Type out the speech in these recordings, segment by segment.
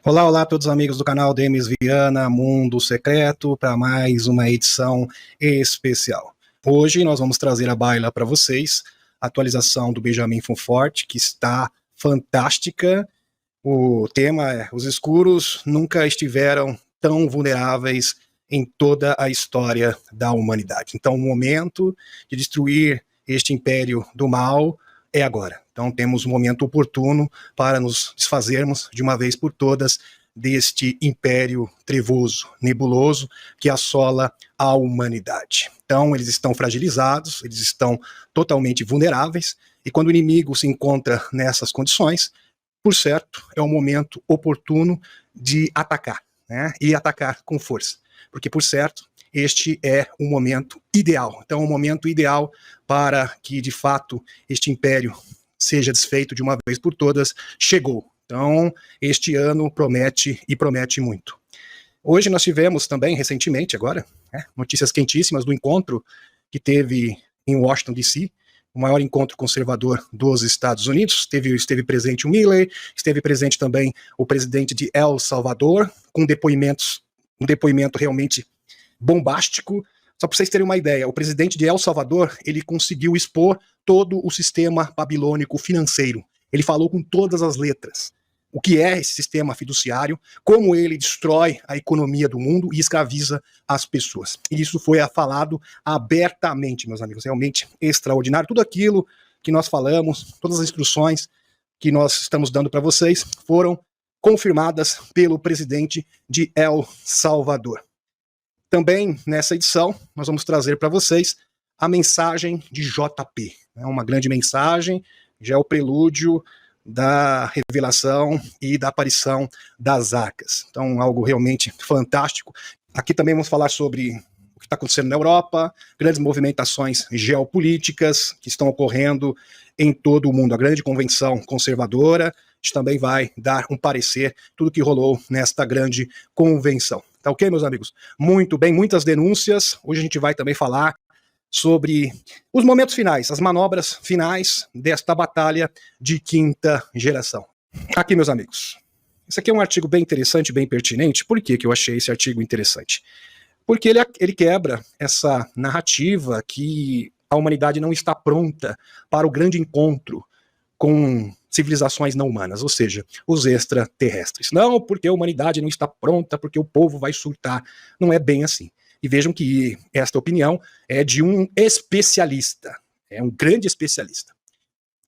Olá, olá a todos os amigos do canal Demis Viana, Mundo Secreto, para mais uma edição especial. Hoje nós vamos trazer à baila para vocês a atualização do Benjamin Fonfort, que está fantástica. O tema é: os escuros nunca estiveram tão vulneráveis em toda a história da humanidade. Então o momento de destruir este império do mal é agora. Então temos um momento oportuno para nos desfazermos de uma vez por todas deste império trevoso, nebuloso, que assola a humanidade. Então eles estão fragilizados, eles estão totalmente vulneráveis, e quando o inimigo se encontra nessas condições, por certo, é o momento oportuno de atacar, né? E atacar com força, porque por certo, este é o momento ideal. Então, o momento ideal para que, de fato, este império seja desfeito de uma vez por todas, chegou. Então, este ano promete e promete muito. Hoje nós tivemos também, recentemente agora, notícias quentíssimas do encontro que teve em Washington, D.C., o maior encontro conservador dos Estados Unidos. Esteve presente o Milley, esteve presente também o presidente de El Salvador, com um depoimento realmente bombástico. Só para vocês terem uma ideia, o presidente de El Salvador, ele conseguiu expor todo o sistema babilônico financeiro. Ele falou com todas as letras o que é esse sistema fiduciário, como ele destrói a economia do mundo e escraviza as pessoas. E isso foi falado abertamente, meus amigos, realmente extraordinário. Tudo aquilo que nós falamos, todas as instruções que nós estamos dando para vocês foram confirmadas pelo presidente de El Salvador. Também nessa edição nós vamos trazer para vocês a mensagem de JP, uma grande mensagem, já é o prelúdio da revelação e da aparição das arcas. Então, algo realmente fantástico. Aqui também vamos falar sobre o que está acontecendo na Europa, grandes movimentações geopolíticas que estão ocorrendo em todo o mundo. A grande convenção conservadora, a gente também vai dar um parecer, tudo que rolou nesta grande convenção. Tá ok, meus amigos? Muito bem, muitas denúncias. Hoje a gente vai também falar sobre os momentos finais, as manobras finais desta batalha de quinta geração. Aqui, meus amigos, esse aqui é um artigo bem interessante, bem pertinente. Por que eu achei esse artigo interessante? Porque ele quebra essa narrativa que a humanidade não está pronta para o grande encontro com civilizações não humanas, ou seja, os extraterrestres. Não, porque a humanidade não está pronta, porque o povo vai surtar. Não é bem assim. E vejam que esta opinião é de um especialista, é um grande especialista.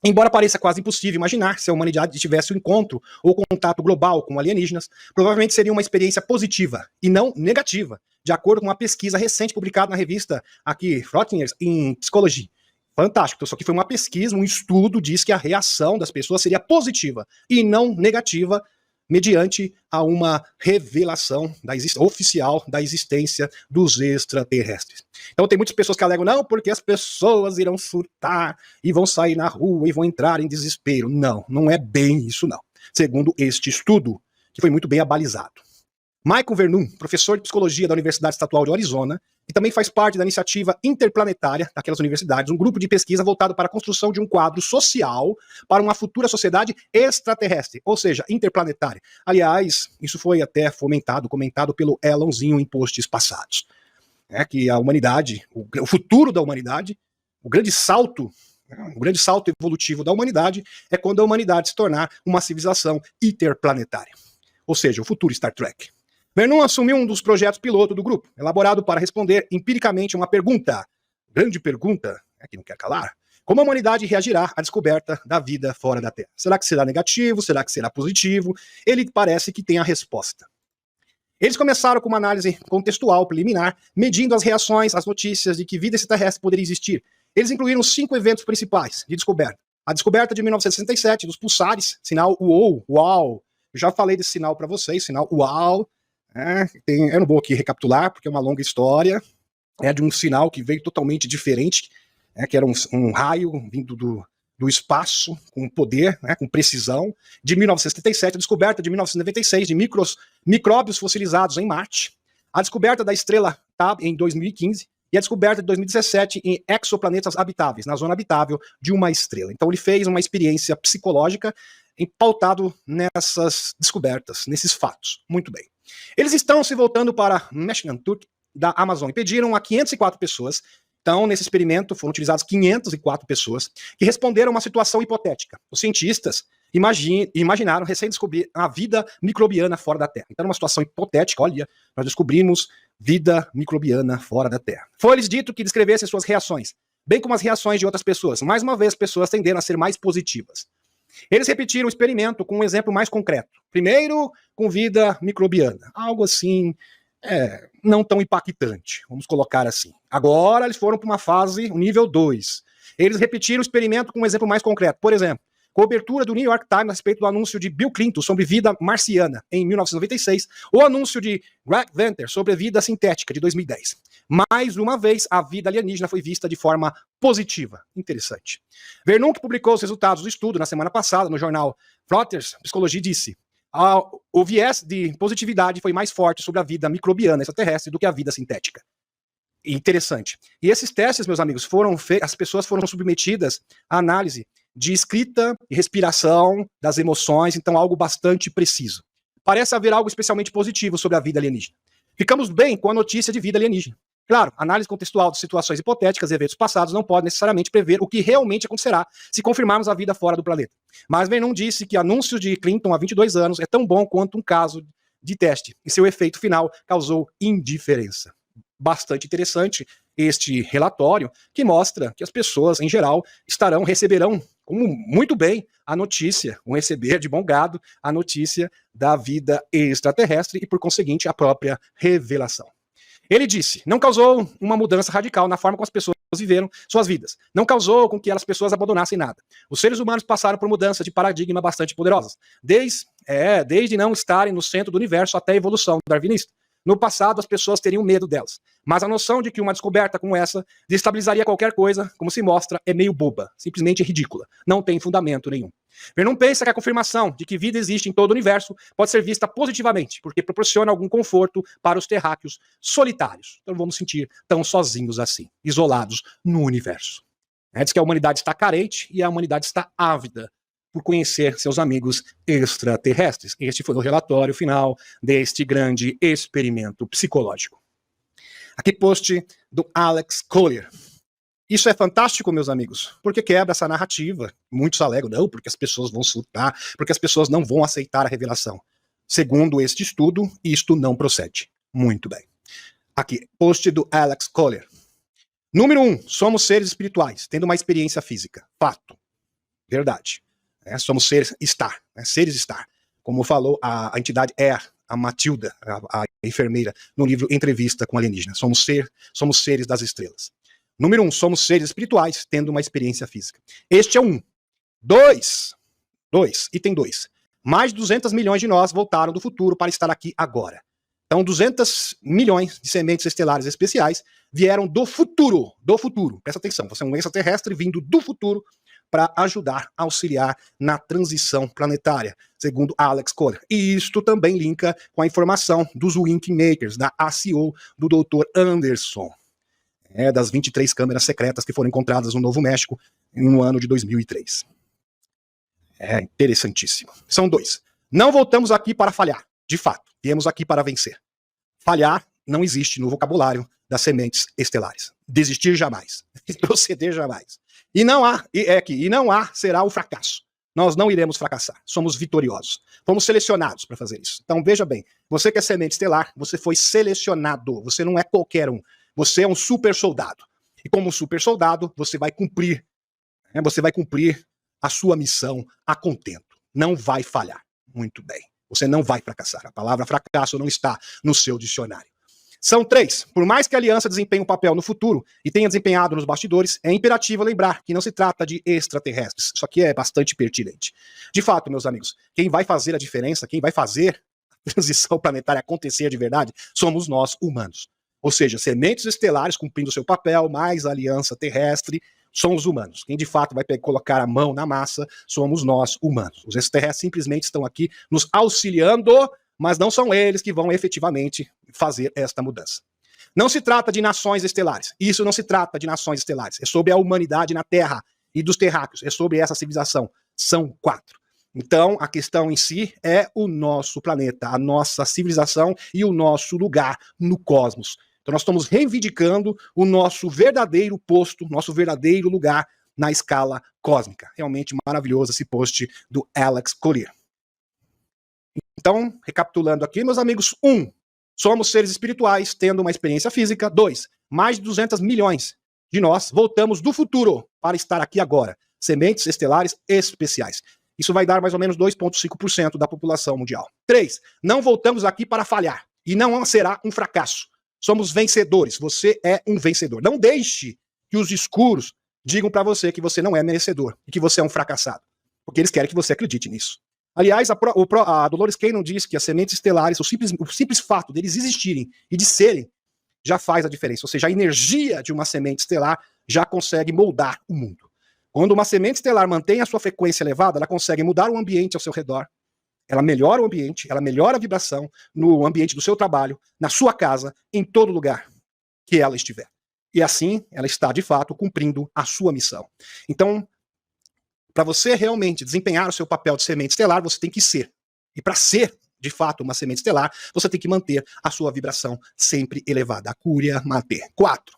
Embora pareça quase impossível imaginar, se a humanidade tivesse um encontro ou contato global com alienígenas, provavelmente seria uma experiência positiva e não negativa, de acordo com uma pesquisa recente publicada na revista aqui, Frontiers in Psychology. Fantástico, só que foi uma pesquisa, um estudo, diz que a reação das pessoas seria positiva e não negativa, mediante a uma revelação oficial da existência dos extraterrestres. Então tem muitas pessoas que alegam, não, porque as pessoas irão surtar e vão sair na rua e vão entrar em desespero. Não, não é bem isso não. Segundo este estudo, que foi muito bem abalizado. Michael Vernon, professor de psicologia da Universidade Estadual de Arizona, e também faz parte da iniciativa interplanetária daquelas universidades, um grupo de pesquisa voltado para a construção de um quadro social para uma futura sociedade extraterrestre, ou seja, interplanetária. Aliás, isso foi até comentado pelo Elonzinho em posts passados. Que a humanidade, o futuro da humanidade, o grande salto evolutivo da humanidade é quando a humanidade se tornar uma civilização interplanetária. Ou seja, o futuro Star Trek. Vernon assumiu um dos projetos piloto do grupo, elaborado para responder empiricamente uma pergunta, grande pergunta, que não quer calar: como a humanidade reagirá à descoberta da vida fora da Terra? Será que será negativo? Será que será positivo? Ele parece que tem a resposta. Eles começaram com uma análise contextual preliminar, medindo as reações às notícias de que vida extraterrestre poderia existir. Eles incluíram 5 eventos principais de descoberta. A descoberta de 1967 dos pulsares, sinal UAU. Eu já falei desse sinal para vocês, sinal UAU. Eu não vou aqui recapitular, porque é uma longa história. É de um sinal que veio totalmente diferente, que era um raio vindo do espaço, com poder, com precisão. De 1977, a descoberta de 1996 de micróbios fossilizados em Marte. A descoberta da estrela TAB em 2015. e a descoberta de 2017 em exoplanetas habitáveis, na zona habitável de uma estrela. Então ele fez uma experiência psicológica pautado nessas descobertas, nesses fatos. Muito bem. Eles estão se voltando para Meshnantuk, da Amazon, e pediram a 504 pessoas. Então, nesse experimento, foram utilizadas 504 pessoas que responderam a uma situação hipotética. Os cientistas imaginaram recém-descobrir a vida microbiana fora da Terra. Então, numa situação hipotética, olha, nós descobrimos vida microbiana fora da Terra. Foi-lhes dito que descrevessem suas reações, bem como as reações de outras pessoas. Mais uma vez, pessoas tenderam a ser mais positivas. Eles repetiram o experimento com um exemplo mais concreto. Primeiro, com vida microbiana. Algo assim, não tão impactante, vamos colocar assim. Agora, eles foram para uma fase, o nível 2. Eles repetiram o experimento com um exemplo mais concreto. Por exemplo, cobertura do New York Times a respeito do anúncio de Bill Clinton sobre vida marciana, em 1996, ou anúncio de Greg Venter sobre a vida sintética, de 2010. Mais uma vez, a vida alienígena foi vista de forma positiva. Interessante. Vernon, que publicou os resultados do estudo na semana passada no jornal Frontiers Psicology, disse: o viés de positividade foi mais forte sobre a vida microbiana extraterrestre do que a vida sintética. Interessante. E esses testes, meus amigos, as pessoas foram submetidas à análise de escrita e respiração das emoções, então algo bastante preciso. Parece haver algo especialmente positivo sobre a vida alienígena. Ficamos bem com a notícia de vida alienígena. Claro, análise contextual de situações hipotéticas e eventos passados não pode necessariamente prever o que realmente acontecerá se confirmarmos a vida fora do planeta. Mas Vernon disse que anúncio de Clinton há 22 anos é tão bom quanto um caso de teste, e seu efeito final causou indiferença. Bastante interessante este relatório, que mostra que as pessoas, em geral, receberão muito bem a notícia, vão receber de bom grado a notícia da vida extraterrestre e, por conseguinte, a própria revelação. Ele disse, não causou uma mudança radical na forma como as pessoas viveram suas vidas. Não causou com que as pessoas abandonassem nada. Os seres humanos passaram por mudanças de paradigma bastante poderosas, desde não estarem no centro do universo até a evolução darwinista. No passado, as pessoas teriam medo delas. Mas a noção de que uma descoberta como essa destabilizaria qualquer coisa, como se mostra, é meio boba, simplesmente ridícula. Não tem fundamento nenhum. Vernon pensa que a confirmação de que vida existe em todo o universo pode ser vista positivamente, porque proporciona algum conforto para os terráqueos solitários. Então não vamos sentir tão sozinhos assim, isolados no universo. Diz que a humanidade está carente e a humanidade está ávida por conhecer seus amigos extraterrestres. Este foi o relatório final deste grande experimento psicológico. Aqui post do Alex Collier. Isso é fantástico, meus amigos, porque quebra essa narrativa. Muitos alegam, não, porque as pessoas vão surtar, porque as pessoas não vão aceitar a revelação. Segundo este estudo, isto não procede. Muito bem. Aqui, post do Alex Collier. Número 1, somos seres espirituais, tendo uma experiência física. Fato. Verdade. Somos seres estar, seres estar. Como falou a entidade a Matilda, a enfermeira, no livro Entrevista com Alienígena. Somos seres das estrelas. Número 1, somos seres espirituais, tendo uma experiência física. Este é 1. 2, item 2. Mais de 200 milhões de nós voltaram do futuro para estar aqui agora. Então, 200 milhões de sementes estelares especiais vieram do futuro. Presta atenção, você é um extraterrestre vindo do futuro para ajudar, auxiliar na transição planetária, segundo Alex Collier. E isto também linka com a informação dos Wink Makers, da ACO do Dr. Anderson. Das 23 câmeras secretas que foram encontradas no Novo México no ano de 2003. É interessantíssimo. São 2. Não voltamos aqui para falhar, de fato. Viemos aqui para vencer. Falhar não existe no vocabulário das sementes estelares. Desistir jamais. Proceder jamais. E não há será o fracasso. Nós não iremos fracassar. Somos vitoriosos. Fomos selecionados para fazer isso. Então veja bem, você que é semente estelar, você foi selecionado. Você não é qualquer um. Você é um super soldado. E como um super soldado, você vai cumprir a sua missão a contento. Não vai falhar. Muito bem. Você não vai fracassar. A palavra fracasso não está no seu dicionário. São 3. Por mais que a aliança desempenhe um papel no futuro e tenha desempenhado nos bastidores, é imperativo lembrar que não se trata de extraterrestres. Isso aqui é bastante pertinente. De fato, meus amigos, quem vai fazer a diferença, quem vai fazer a transição planetária acontecer de verdade, somos nós, humanos. Ou seja, sementes estelares cumprindo seu papel, mais a aliança terrestre, são os humanos. Quem de fato vai colocar a mão na massa somos nós, humanos. Os extraterrestres simplesmente estão aqui nos auxiliando, mas não são eles que vão efetivamente fazer esta mudança. Não se trata de nações estelares. Isso não se trata de nações estelares. É sobre a humanidade na Terra e dos terráqueos. É sobre essa civilização. São 4. Então, a questão em si é o nosso planeta, a nossa civilização e o nosso lugar no cosmos. Então, nós estamos reivindicando o nosso verdadeiro posto, nosso verdadeiro lugar na escala cósmica. Realmente maravilhoso esse post do Alex Collier. Então, recapitulando aqui, meus amigos, 1. Somos seres espirituais tendo uma experiência física. 2. Mais de 200 milhões de nós voltamos do futuro para estar aqui agora. Sementes estelares especiais. Isso vai dar mais ou menos 2,5% da população mundial. 3. Não voltamos aqui para falhar. E não será um fracasso. Somos vencedores. Você é um vencedor. Não deixe que os escuros digam para você que você não é merecedor e que você é um fracassado. Porque eles querem que você acredite nisso. Aliás, a Dolores Cannon diz que as sementes estelares, o simples fato deles existirem e de serem, já faz a diferença. Ou seja, a energia de uma semente estelar já consegue moldar o mundo. Quando uma semente estelar mantém a sua frequência elevada, ela consegue mudar o ambiente ao seu redor. Ela melhora o ambiente, ela melhora a vibração no ambiente do seu trabalho, na sua casa, em todo lugar que ela estiver. E assim, ela está, de fato, cumprindo a sua missão. Então, para você realmente desempenhar o seu papel de semente estelar, você tem que ser. E para ser, de fato, uma semente estelar, você tem que manter a sua vibração sempre elevada. A Cúria Mater. 4.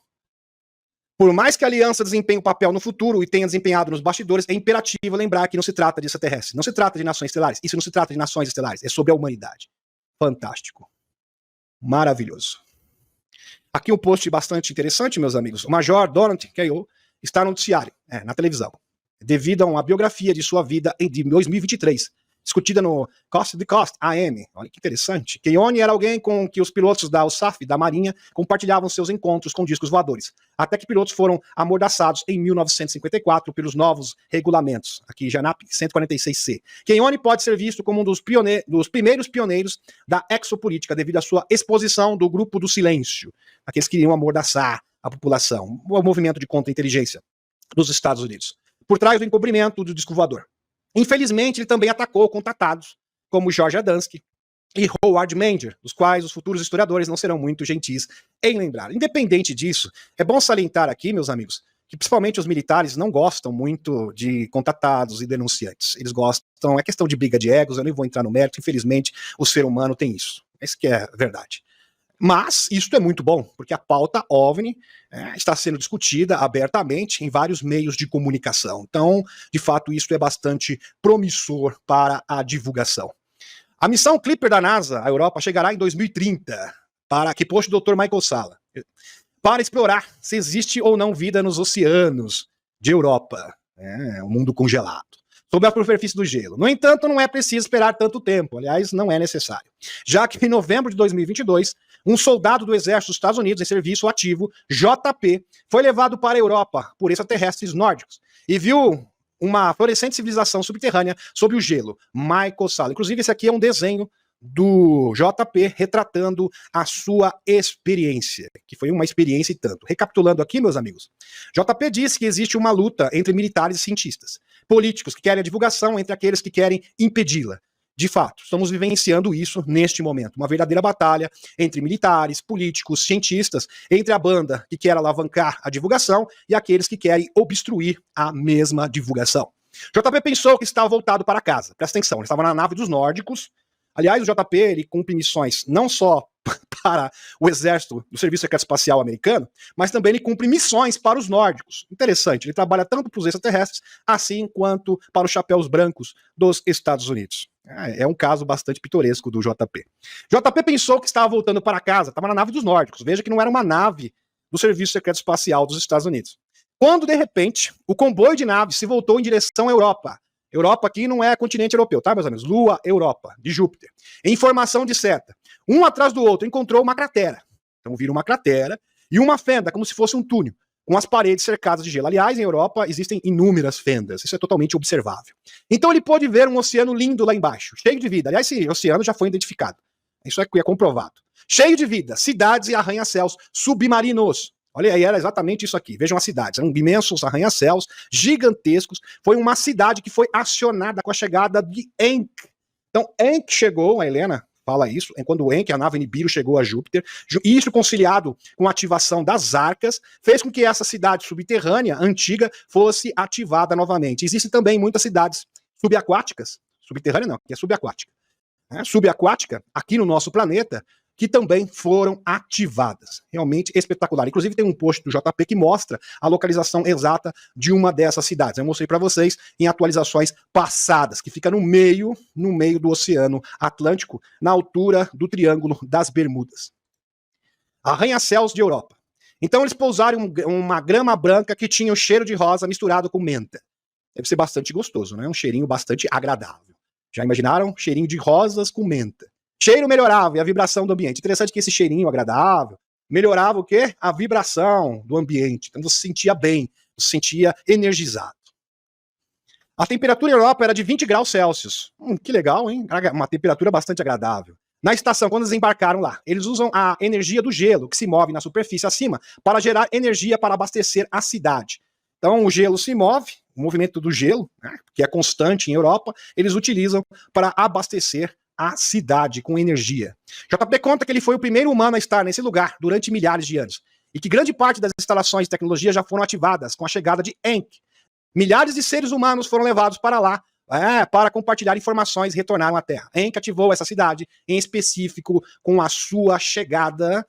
Por mais que a aliança desempenhe o papel no futuro e tenha desempenhado nos bastidores, é imperativo lembrar que não se trata de extraterrestres, não se trata de nações estelares, isso não se trata de nações estelares, é sobre a humanidade. Fantástico. Maravilhoso. Aqui um post bastante interessante, meus amigos. O Major Donald Kayo está no noticiário, na televisão, devido a uma biografia de sua vida de 2023, discutida no Coast to Coast AM. Olha que interessante. Keone era alguém com que os pilotos da USAF, da Marinha, compartilhavam seus encontros com discos voadores, até que pilotos foram amordaçados em 1954 pelos novos regulamentos, aqui JANAP 146C. Keone pode ser visto como um dos primeiros pioneiros da exopolítica devido à sua exposição do grupo do silêncio, aqueles que queriam amordaçar a população, o movimento de contra-inteligência dos Estados Unidos, por trás do encobrimento do disco voador. Infelizmente, ele também atacou contatados como George Adamski e Howard Menger, dos quais os futuros historiadores não serão muito gentis em lembrar. Independente disso, é bom salientar aqui, meus amigos, que principalmente os militares não gostam muito de contatados e denunciantes. Eles gostam, é questão de briga de egos, eu nem vou entrar no mérito, infelizmente o ser humano tem isso. Isso que é a verdade. Mas isso é muito bom, porque a pauta OVNI está sendo discutida abertamente em vários meios de comunicação. Então, de fato, isso é bastante promissor para a divulgação. A missão Clipper da NASA à Europa chegará em 2030, para que poste o Dr. Michael Salla, para explorar se existe ou não vida nos oceanos de Europa, um mundo congelado, sob a superfície do gelo. No entanto, não é preciso esperar tanto tempo, aliás, não é necessário, já que em novembro de 2022, um soldado do exército dos Estados Unidos em serviço ativo, JP, foi levado para a Europa por extraterrestres nórdicos e viu uma florescente civilização subterrânea sob o gelo, Michael Salla. Inclusive, esse aqui é um desenho do JP retratando a sua experiência, que foi uma experiência e tanto. Recapitulando aqui, meus amigos, JP disse que existe uma luta entre militares e cientistas, políticos que querem a divulgação entre aqueles que querem impedi-la. De fato, estamos vivenciando isso neste momento, uma verdadeira batalha entre militares, políticos, cientistas, entre a banda que quer alavancar a divulgação e aqueles que querem obstruir a mesma divulgação. JP pensou que estava voltado para casa, presta atenção, ele estava na nave dos nórdicos. Aliás, o JP ele cumpre missões não só para o exército do Serviço Secreto Espacial americano, mas também ele cumpre missões para os nórdicos. Interessante, ele trabalha tanto para os extraterrestres, assim quanto para os chapéus brancos dos Estados Unidos. É um caso bastante pitoresco do JP. JP pensou que estava voltando para casa, estava na nave dos nórdicos. Veja que não era uma nave do Serviço Secreto Espacial dos Estados Unidos. Quando, de repente, o comboio de naves se voltou em direção à Europa. Europa aqui não é continente europeu, tá, meus amigos? Lua, Europa, de Júpiter. Em formação de seta. Um atrás do outro encontrou uma cratera. Então viram uma cratera e uma fenda, como se fosse um túnel, com as paredes cercadas de gelo. Aliás, em Europa existem inúmeras fendas, isso é totalmente observável. Então ele pôde ver um oceano lindo lá embaixo, cheio de vida. Aliás, esse oceano já foi identificado. Isso é comprovado. Cheio de vida, cidades e arranha-céus submarinos. Olha aí, era exatamente isso aqui. Vejam as cidades, eram imensos arranha-céus, gigantescos. Foi uma cidade que foi acionada com a chegada de Enk. Então, Enk chegou, a Helena fala isso, é quando o Enki, a nave Nibiru, chegou a Júpiter. Isso conciliado com a ativação das arcas, fez com que essa cidade subterrânea, antiga, fosse ativada novamente. Existem também muitas cidades subaquáticas, subterrânea não, que é subaquática, né? Subaquática, aqui no nosso planeta, que também foram ativadas. Realmente espetacular. Inclusive tem um post do JP que mostra a localização exata de uma dessas cidades. Eu mostrei para vocês em atualizações passadas, que fica no meio do Oceano Atlântico, na altura do Triângulo das Bermudas. Arranha-céus de Europa. Então eles pousaram uma grama branca que tinha o cheiro de rosa misturado com menta. Deve ser bastante gostoso, né? Um cheirinho bastante agradável. Já imaginaram? Cheirinho de rosas com menta. Cheiro melhorava e a vibração do ambiente. Interessante que esse cheirinho agradável melhorava o quê? A vibração do ambiente. Então você se sentia bem, você se sentia energizado. A temperatura em Europa era de 20 graus Celsius. Que legal, hein? Uma temperatura bastante agradável. Na estação, quando eles embarcaram lá, eles usam a energia do gelo, que se move na superfície acima, para gerar energia para abastecer a cidade. Então o gelo se move, o movimento do gelo, né, que é constante em Europa, eles utilizam para abastecer a cidade com energia. JP conta que ele foi o primeiro humano a estar nesse lugar durante milhares de anos, e que grande parte das instalações de tecnologia já foram ativadas com a chegada de Enki. Milhares de seres humanos foram levados para lá, para compartilhar informações e retornaram à Terra. Enki ativou essa cidade, em específico, com a sua chegada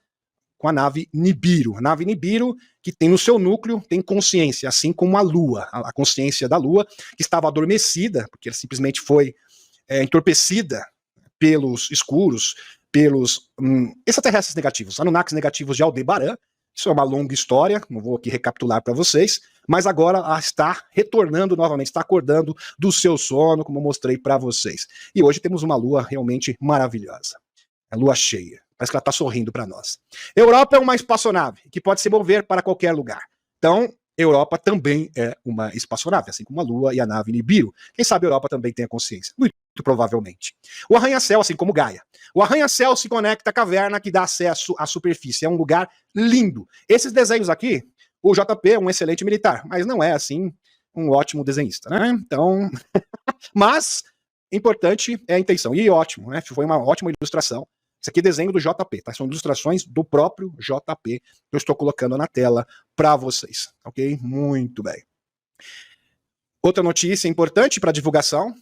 com a nave Nibiru. A nave Nibiru, que tem no seu núcleo, tem consciência, assim como a Lua. A consciência da Lua, que estava adormecida, porque ela simplesmente foi entorpecida pelos escuros, pelos extraterrestres negativos, Anunnakis negativos de Aldebaran. Isso é uma longa história, não vou aqui recapitular para vocês, mas agora ela está retornando novamente, está acordando do seu sono, como eu mostrei para vocês. E hoje temos uma lua realmente maravilhosa. A lua cheia. Parece que ela está sorrindo para nós. Europa é uma espaçonave que pode se mover para qualquer lugar. Então, Europa também é uma espaçonave, assim como a Lua e a nave Nibiru. Quem sabe a Europa também tem a consciência. Muito provavelmente. O arranha-céu, assim como Gaia. O arranha-céu se conecta à caverna que dá acesso à superfície. É um lugar lindo. Esses desenhos aqui, o JP é um excelente militar, mas não é, assim, um ótimo desenhista, né? Então, mas, importante é a intenção. E ótimo, né? Foi uma ótima ilustração. Isso aqui é desenho do JP, tá? São ilustrações do próprio JP que eu estou colocando na tela para vocês, ok? Muito bem. Outra notícia importante para divulgação,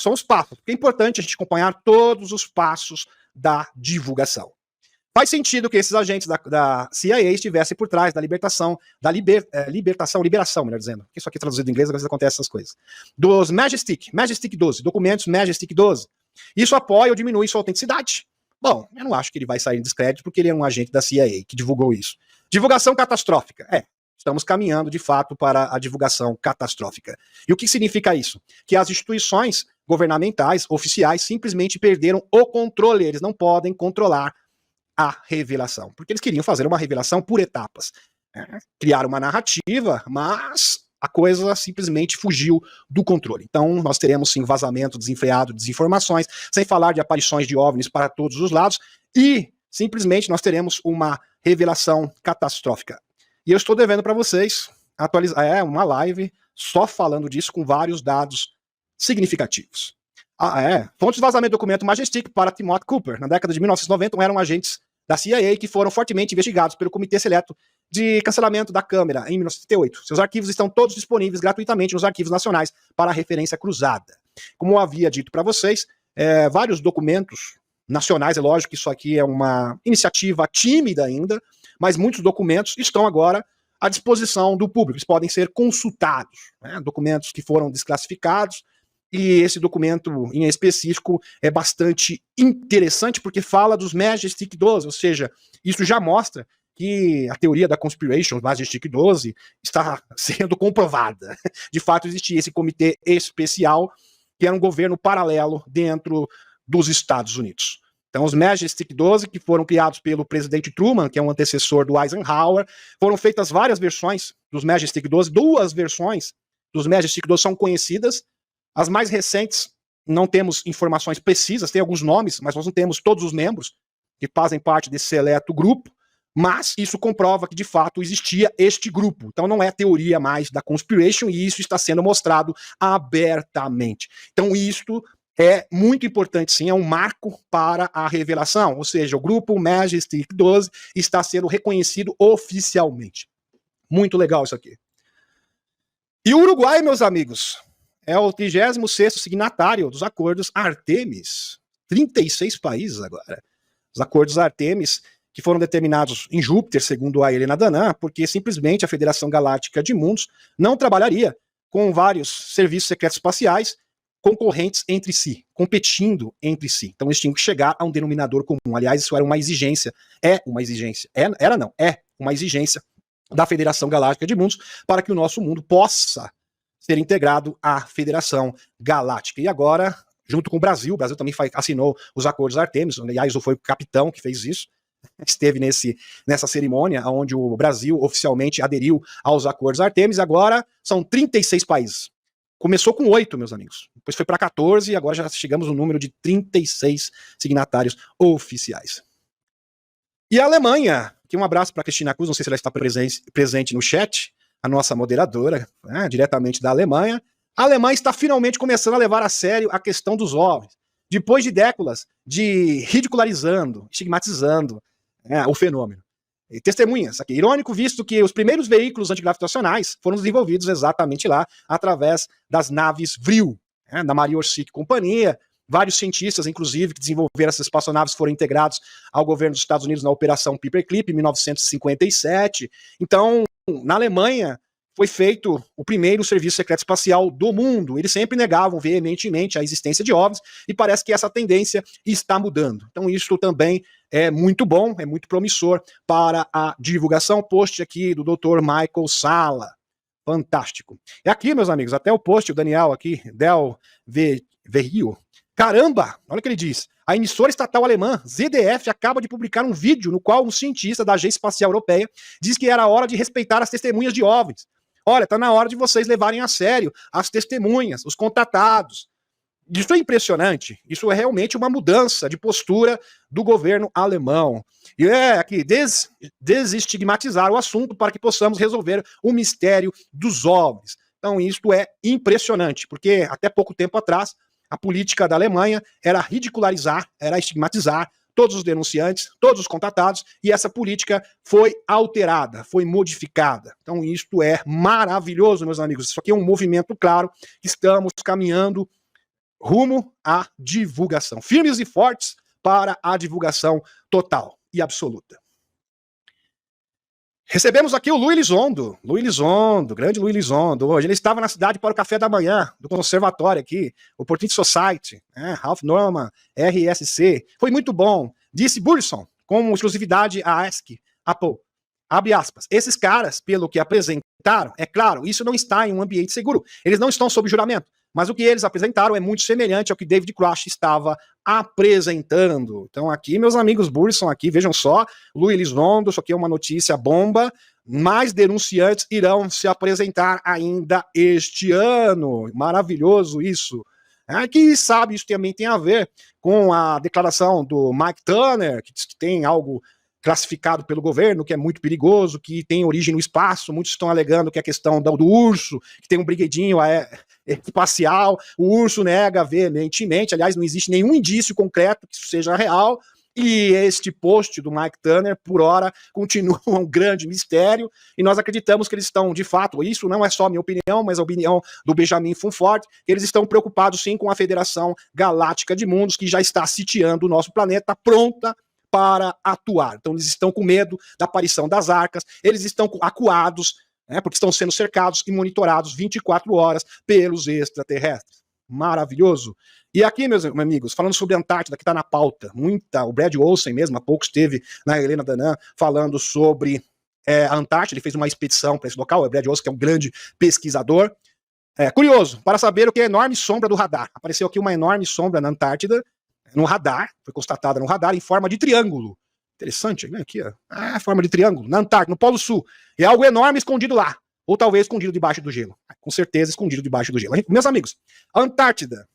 são os passos, porque é importante a gente acompanhar todos os passos da divulgação. Faz sentido que esses agentes da CIA estivessem por trás da liberação, melhor dizendo, porque isso aqui traduzido em inglês, às vezes acontece essas coisas, dos Majestic 12, documentos Majestic 12. Isso apoia ou diminui sua autenticidade? Bom, eu não acho que ele vai sair em descrédito porque ele é um agente da CIA que divulgou isso. Divulgação catastrófica. Estamos caminhando de fato para a divulgação catastrófica. E o que significa isso? Que as instituições governamentais, oficiais, simplesmente perderam o controle. Eles não podem controlar a revelação. Porque eles queriam fazer uma revelação por etapas. Criar uma narrativa, mas a coisa simplesmente fugiu do controle. Então nós teremos sim vazamento desenfreado, desinformações, sem falar de aparições de OVNIs para todos os lados, e simplesmente nós teremos uma revelação catastrófica. E eu estou devendo para vocês atualizar uma live só falando disso com vários dados significativos. Fontes de vazamento do documento Majestic para Timothy Cooper. Na década de 1990 eram agentes da CIA que foram fortemente investigados pelo Comitê Seleto de Cancelamento da Câmara em 1978. Seus arquivos estão todos disponíveis gratuitamente nos arquivos nacionais para referência cruzada. Como eu havia dito para vocês, vários documentos nacionais, é lógico que isso aqui é uma iniciativa tímida ainda, mas muitos documentos estão agora à disposição do público, eles podem ser consultados, né? Documentos que foram desclassificados, e esse documento em específico é bastante interessante porque fala dos Majestic 12, ou seja, isso já mostra que a teoria da conspiration Majestic 12 está sendo comprovada. De fato, existia esse comitê especial que era um governo paralelo dentro dos Estados Unidos. Então, os Majestic 12, que foram criados pelo presidente Truman, que é um antecessor do Eisenhower, foram feitas várias versões dos Majestic 12, 2 versões dos Majestic 12 são conhecidas. As mais recentes, não temos informações precisas, tem alguns nomes, mas nós não temos todos os membros que fazem parte desse seleto grupo, mas isso comprova que de fato existia este grupo. Então não é teoria mais da conspiration, e isso está sendo mostrado abertamente. Então isto é muito importante sim, é um marco para a revelação, ou seja, o grupo Majestic 12 está sendo reconhecido oficialmente. Muito legal isso aqui. E o Uruguai, meus amigos, é o 36º signatário dos acordos Artemis. 36 países agora. Os acordos Artemis, que foram determinados em Júpiter, segundo a Helena Danã, porque simplesmente a Federação Galáctica de Mundos não trabalharia com vários serviços secretos espaciais concorrentes entre si, competindo entre si. Então eles tinham que chegar a um denominador comum. Aliás, isso era uma exigência, é uma exigência da Federação Galáctica de Mundos para que o nosso mundo possa ser integrado à Federação Galáctica. E agora, junto com o Brasil também assinou os acordos Artemis, aliás, foi o capitão que fez isso, esteve nessa cerimônia, onde o Brasil oficialmente aderiu aos acordos Artemis. Agora são 36 países. Começou com 8, meus amigos. Depois foi para 14 e agora já chegamos no número de 36 signatários oficiais. E a Alemanha, que um abraço para a Cristina Cruz, não sei se ela está presente no chat, a nossa moderadora, diretamente da Alemanha. A Alemanha está finalmente começando a levar a sério a questão dos OVNIs. Depois de décadas de ridicularizando, estigmatizando o fenômeno. E testemunhas aqui. Irônico, visto que os primeiros veículos antigravitacionais foram desenvolvidos exatamente lá, através das naves Vril, da Maria Orsic Companhia. Vários cientistas, inclusive, que desenvolveram essas espaçonaves foram integrados ao governo dos Estados Unidos na Operação Paperclip, em 1957. Então, na Alemanha, foi feito o primeiro serviço secreto espacial do mundo. Eles sempre negavam veementemente a existência de OVNIs e parece que essa tendência está mudando. Então isso também é muito bom, é muito promissor para a divulgação. Post aqui do Dr. Michael Sala. Fantástico. E aqui, meus amigos, até o post, o Daniel aqui, Del Verrio. Caramba, olha o que ele diz. A emissora estatal alemã ZDF acaba de publicar um vídeo no qual um cientista da Agência Espacial Europeia diz que era hora de respeitar as testemunhas de OVNIs. Olha, tá na hora de vocês levarem a sério as testemunhas, os contatados. Isso é impressionante. Isso é realmente uma mudança de postura do governo alemão. E é aqui, desestigmatizar o assunto para que possamos resolver o mistério dos OVNIs. Então isso é impressionante, porque até pouco tempo atrás, a política da Alemanha era ridicularizar, era estigmatizar todos os denunciantes, todos os contatados, e essa política foi alterada, foi modificada. Então isto é maravilhoso, meus amigos. Isso aqui é um movimento claro, estamos caminhando rumo à divulgação. Firmes e fortes para a divulgação total e absoluta. Recebemos aqui o Luiz Elizondo, grande Luiz Elizondo. Hoje ele estava na cidade para o café da manhã do conservatório aqui, Opportunity Society, Ralph Norman, RSC. Foi muito bom. Disse Burson, com exclusividade a ASCII, Apple. Abre aspas. Esses caras, pelo que apresentaram, é claro, isso não está em um ambiente seguro. Eles não estão sob juramento. Mas o que eles apresentaram é muito semelhante ao que David Grush estava apresentando. Então aqui, meus amigos Burson, aqui, vejam só, Luiz Elizondo, isso aqui é uma notícia bomba, mais denunciantes irão se apresentar ainda este ano. Maravilhoso isso. Quem sabe isso também tem a ver com a declaração do Mike Turner, que diz que tem algo classificado pelo governo, que é muito perigoso, que tem origem no espaço. Muitos estão alegando que é a questão do urso, que tem um briguedinho espacial. O urso nega veementemente. Aliás, não existe nenhum indício concreto que isso seja real. E este post do Mike Turner, por hora, continua um grande mistério. E nós acreditamos que eles estão, de fato, isso não é só a minha opinião, mas a opinião do Benjamin Funfort, que eles estão preocupados sim com a Federação Galáctica de Mundos, que já está sitiando o nosso planeta, pronta para atuar. Então eles estão com medo da aparição das arcas, eles estão acuados, porque estão sendo cercados e monitorados 24 horas pelos extraterrestres. Maravilhoso. E aqui, meus amigos, falando sobre a Antártida, que está na pauta, o Brad Olsen mesmo, há pouco esteve na Helena Danã falando sobre a Antártida, ele fez uma expedição para esse local, o Brad Olsen, que é um grande pesquisador. Curioso, para saber o que é a enorme sombra do radar. Apareceu aqui uma enorme sombra na Antártida, no radar, foi constatada no radar em forma de triângulo. Interessante, né? Aqui, ó. Forma de triângulo, na Antártida, no Polo Sul. É algo enorme escondido lá. Ou talvez escondido debaixo do gelo. Com certeza escondido debaixo do gelo. Meus amigos, a Antártida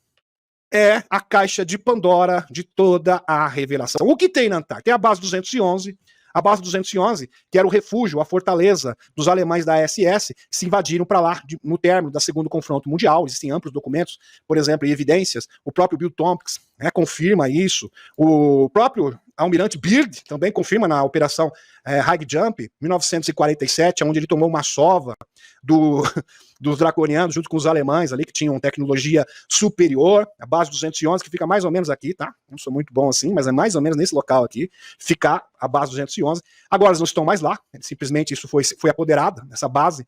é a caixa de Pandora de toda a revelação. O que tem na Antártida? Tem a base 211, A base 211, que era o refúgio, a fortaleza dos alemães da SS, que se invadiram para lá no término do segundo confronto mundial. Existem amplos documentos, por exemplo, e evidências. O próprio Bill Tompkins confirma isso. O próprio almirante Byrd também confirma na operação High Jump, 1947, onde ele tomou uma sova dos draconianos junto com os alemães ali, que tinham tecnologia superior. A base 211, que fica mais ou menos aqui, tá? Não sou muito bom assim, mas é mais ou menos nesse local aqui, ficar a base 211. Agora eles não estão mais lá, simplesmente isso foi apoderado, essa base,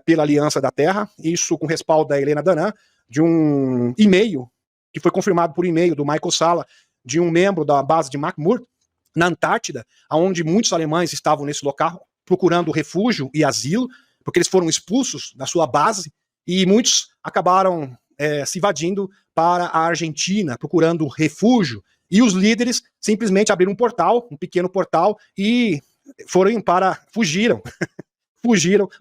pela Aliança da Terra, isso com respaldo da Helena Danã, de um e-mail, que foi confirmado por e-mail do Michael Salla, de um membro da base de McMurdo, na Antártida, onde muitos alemães estavam nesse local, procurando refúgio e asilo, porque eles foram expulsos da sua base, e muitos acabaram se invadindo para a Argentina, procurando refúgio, e os líderes simplesmente abriram um portal, um pequeno portal, e fugiram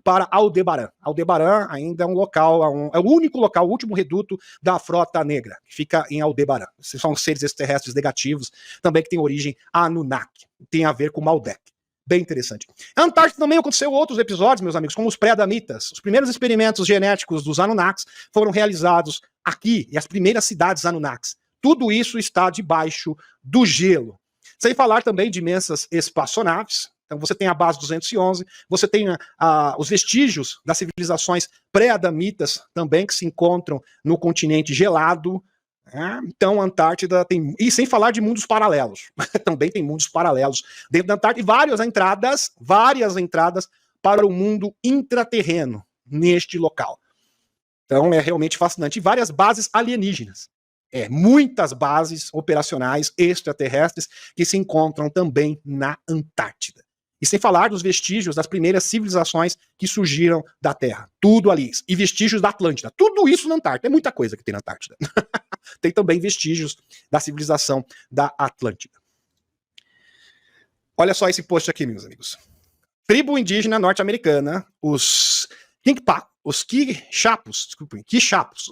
para Aldebaran. Aldebaran ainda é um local, é o único local, o último reduto da frota negra, que fica em Aldebaran. Esses são seres extraterrestres negativos, também que tem origem Anunnaki, tem a ver com Maldek. Bem interessante. A Antártida também aconteceu outros episódios, meus amigos, como os pré-adamitas. Os primeiros experimentos genéticos dos Anunnakis foram realizados aqui, e as primeiras cidades Anunnakis. Tudo isso está debaixo do gelo. Sem falar também de imensas espaçonaves. Então você tem a base 211, você tem os vestígios das civilizações pré-adamitas também, que se encontram no continente gelado. Então a Antártida tem... E sem falar de mundos paralelos. Também tem mundos paralelos dentro da Antártida, e várias entradas para o mundo intraterreno neste local. Então é realmente fascinante. E várias bases alienígenas. Muitas bases operacionais extraterrestres que se encontram também na Antártida. E sem falar dos vestígios das primeiras civilizações que surgiram da Terra. Tudo ali. E vestígios da Atlântida. Tudo isso na Antártida. É muita coisa que tem na Antártida. Tem também vestígios da civilização da Atlântida. Olha só esse post aqui, meus amigos. Tribo indígena norte-americana, os Quixapos,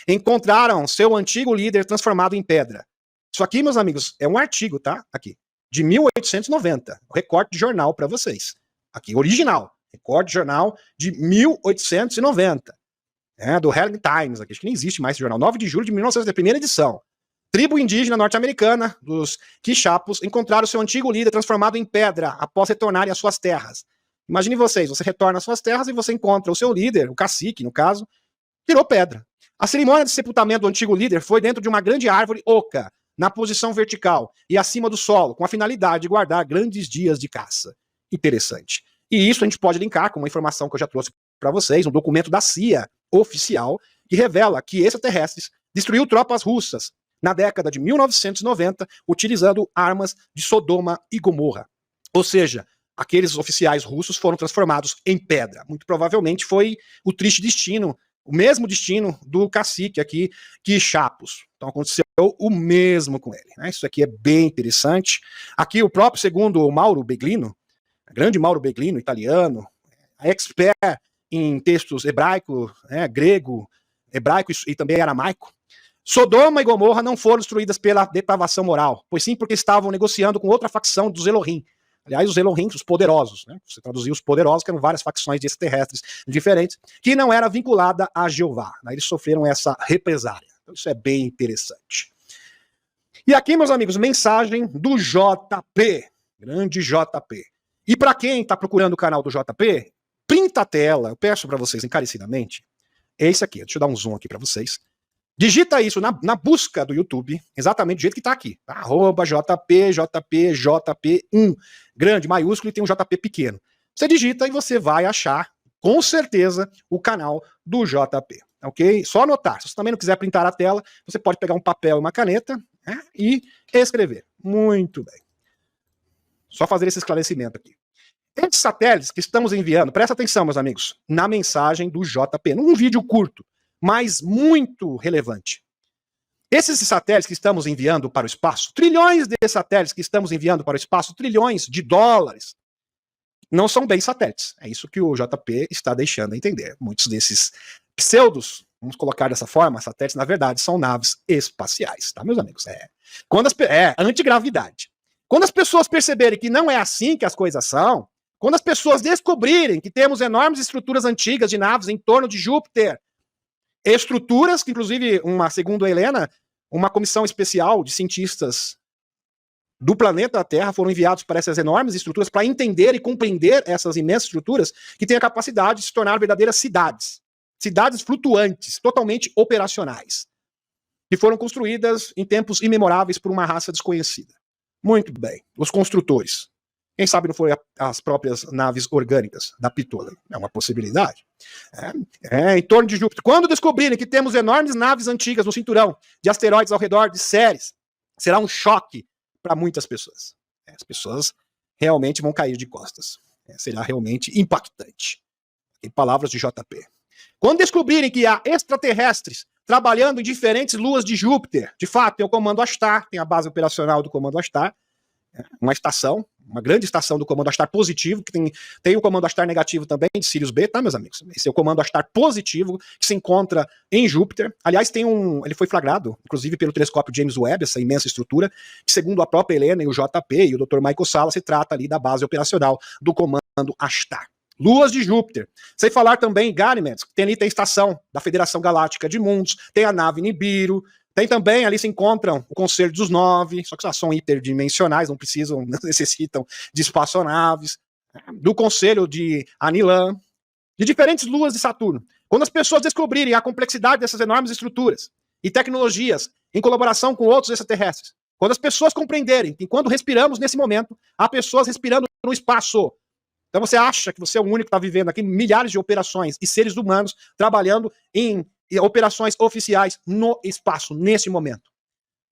encontraram seu antigo líder transformado em pedra. Isso aqui, meus amigos, é um artigo, tá? Aqui. De 1890, recorte de jornal para vocês. Aqui, original, recorte de jornal de 1890, do Hellenic Times, aqui, acho que nem existe mais esse jornal, 9 de julho de 1900, primeira edição. Tribo indígena norte-americana, dos Quixapos, encontraram seu antigo líder transformado em pedra após retornarem às suas terras. Imagine vocês, você retorna às suas terras e você encontra o seu líder, o cacique, no caso, virou pedra. A cerimônia de sepultamento do antigo líder foi dentro de uma grande árvore oca, na posição vertical e acima do solo, com a finalidade de guardar grandes dias de caça. Interessante. E isso a gente pode linkar com uma informação que eu já trouxe para vocês, um documento da CIA oficial, que revela que extraterrestres destruiu tropas russas na década de 1990, utilizando armas de Sodoma e Gomorra. Ou seja, aqueles oficiais russos foram transformados em pedra. Muito provavelmente foi o triste destino, o mesmo destino do cacique aqui, Quixapos. Então aconteceu o mesmo com ele. Isso aqui é bem interessante. Aqui o próprio, segundo o Mauro Beglino, grande Mauro Beglino, italiano, expert em textos hebraico, grego, hebraico e também aramaico, Sodoma e Gomorra não foram destruídas pela depravação moral, pois sim porque estavam negociando com outra facção dos Elohim. Aliás, os Elohim, os poderosos, você traduziu os poderosos, que eram várias facções de extraterrestres diferentes, que não era vinculada a Jeová. Eles sofreram essa represália. Então isso é bem interessante. E aqui, meus amigos, mensagem do JP, grande JP. E para quem está procurando o canal do JP, printa a tela, eu peço para vocês encarecidamente, é esse aqui, deixa eu dar um zoom aqui para vocês. Digita isso na busca do YouTube, exatamente do jeito que está aqui. Tá? @JP1, grande, maiúsculo, e tem um JP pequeno. Você digita e você vai achar, com certeza, o canal do JP. Ok? Só anotar. Se você também não quiser printar a tela, você pode pegar um papel e uma caneta e escrever. Muito bem. Só fazer esse esclarecimento aqui. Esses satélites que estamos enviando, presta atenção, meus amigos, na mensagem do JP, num vídeo curto, mas muito relevante. Esses satélites que estamos enviando para o espaço, trilhões de satélites que estamos enviando para o espaço, trilhões de dólares, não são bem satélites. É isso que o JP está deixando a entender. Muitos desses pseudos, vamos colocar dessa forma, satélites, na verdade, são naves espaciais, tá, meus amigos? Antigravidade. Quando as pessoas perceberem que não é assim que as coisas são, quando as pessoas descobrirem que temos enormes estruturas antigas de naves em torno de Júpiter, estruturas que, inclusive, segundo a Helena, uma comissão especial de cientistas do planeta Terra foram enviados para essas enormes estruturas para entender e compreender essas imensas estruturas que têm a capacidade de se tornar verdadeiras cidades. Cidades flutuantes, totalmente operacionais, que foram construídas em tempos imemoráveis por uma raça desconhecida. Muito bem, os construtores. Quem sabe não foram as próprias naves orgânicas da Pitola. É uma possibilidade. Em torno de Júpiter. Quando descobrirem que temos enormes naves antigas no cinturão de asteroides ao redor de Ceres, será um choque para muitas pessoas. As pessoas realmente vão cair de costas. Será realmente impactante. Em palavras de JP. Quando descobrirem que há extraterrestres trabalhando em diferentes luas de Júpiter, de fato, tem o Comando Astar, tem a base operacional do Comando Astar, uma estação, uma grande estação do Comando Astar positivo, que tem o Comando Astar negativo também, de Sirius B, tá, meus amigos? Esse é o Comando Astar positivo, que se encontra em Júpiter. Aliás, ele foi flagrado, inclusive pelo telescópio James Webb, essa imensa estrutura, que segundo a própria Helena e o JP e o Dr. Michael Sala, se trata ali da base operacional do Comando Astar. Luas de Júpiter. Sem falar também em Ganymedes, que ali tem a estação da Federação Galáctica de Mundos, tem a nave Nibiru, tem também, ali se encontram o Conselho dos Nove, só que já são interdimensionais, não necessitam de espaçonaves, do Conselho de Anilan, de diferentes luas de Saturno. Quando as pessoas descobrirem a complexidade dessas enormes estruturas e tecnologias em colaboração com outros extraterrestres, quando as pessoas compreenderem que enquanto respiramos nesse momento, há pessoas respirando no espaço. Então você acha que você é o único que está vivendo aqui milhares de operações e seres humanos trabalhando em operações oficiais no espaço, nesse momento.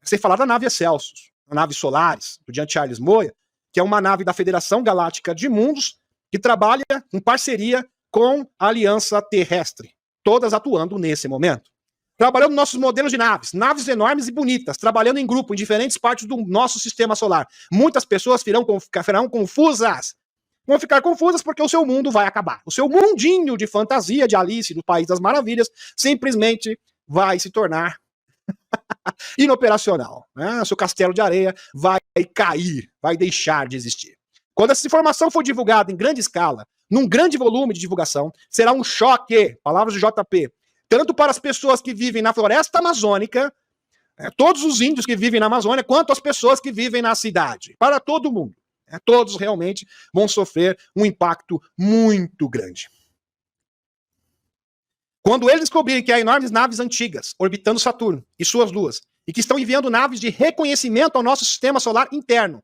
Sem falar da nave Excelsius, a nave Solaris, do Jean Charles Moya, que é uma nave da Federação Galáctica de Mundos, que trabalha em parceria com a Aliança Terrestre, todas atuando nesse momento. Trabalhando nossos modelos de naves enormes e bonitas, trabalhando em grupo em diferentes partes do nosso sistema solar. Muitas pessoas ficarão confusas. Vão ficar confusas porque o seu mundo vai acabar. O seu mundinho de fantasia de Alice, do País das Maravilhas, simplesmente vai se tornar inoperacional. Né? Seu castelo de areia vai cair, vai deixar de existir. Quando essa informação for divulgada em grande escala, num grande volume de divulgação, será um choque, palavras de JP, tanto para as pessoas que vivem na floresta amazônica, todos os índios que vivem na Amazônia, quanto as pessoas que vivem na cidade. Para todo mundo. Todos realmente vão sofrer um impacto muito grande. Quando eles descobrirem que há enormes naves antigas orbitando Saturno e suas luas, e que estão enviando naves de reconhecimento ao nosso sistema solar interno,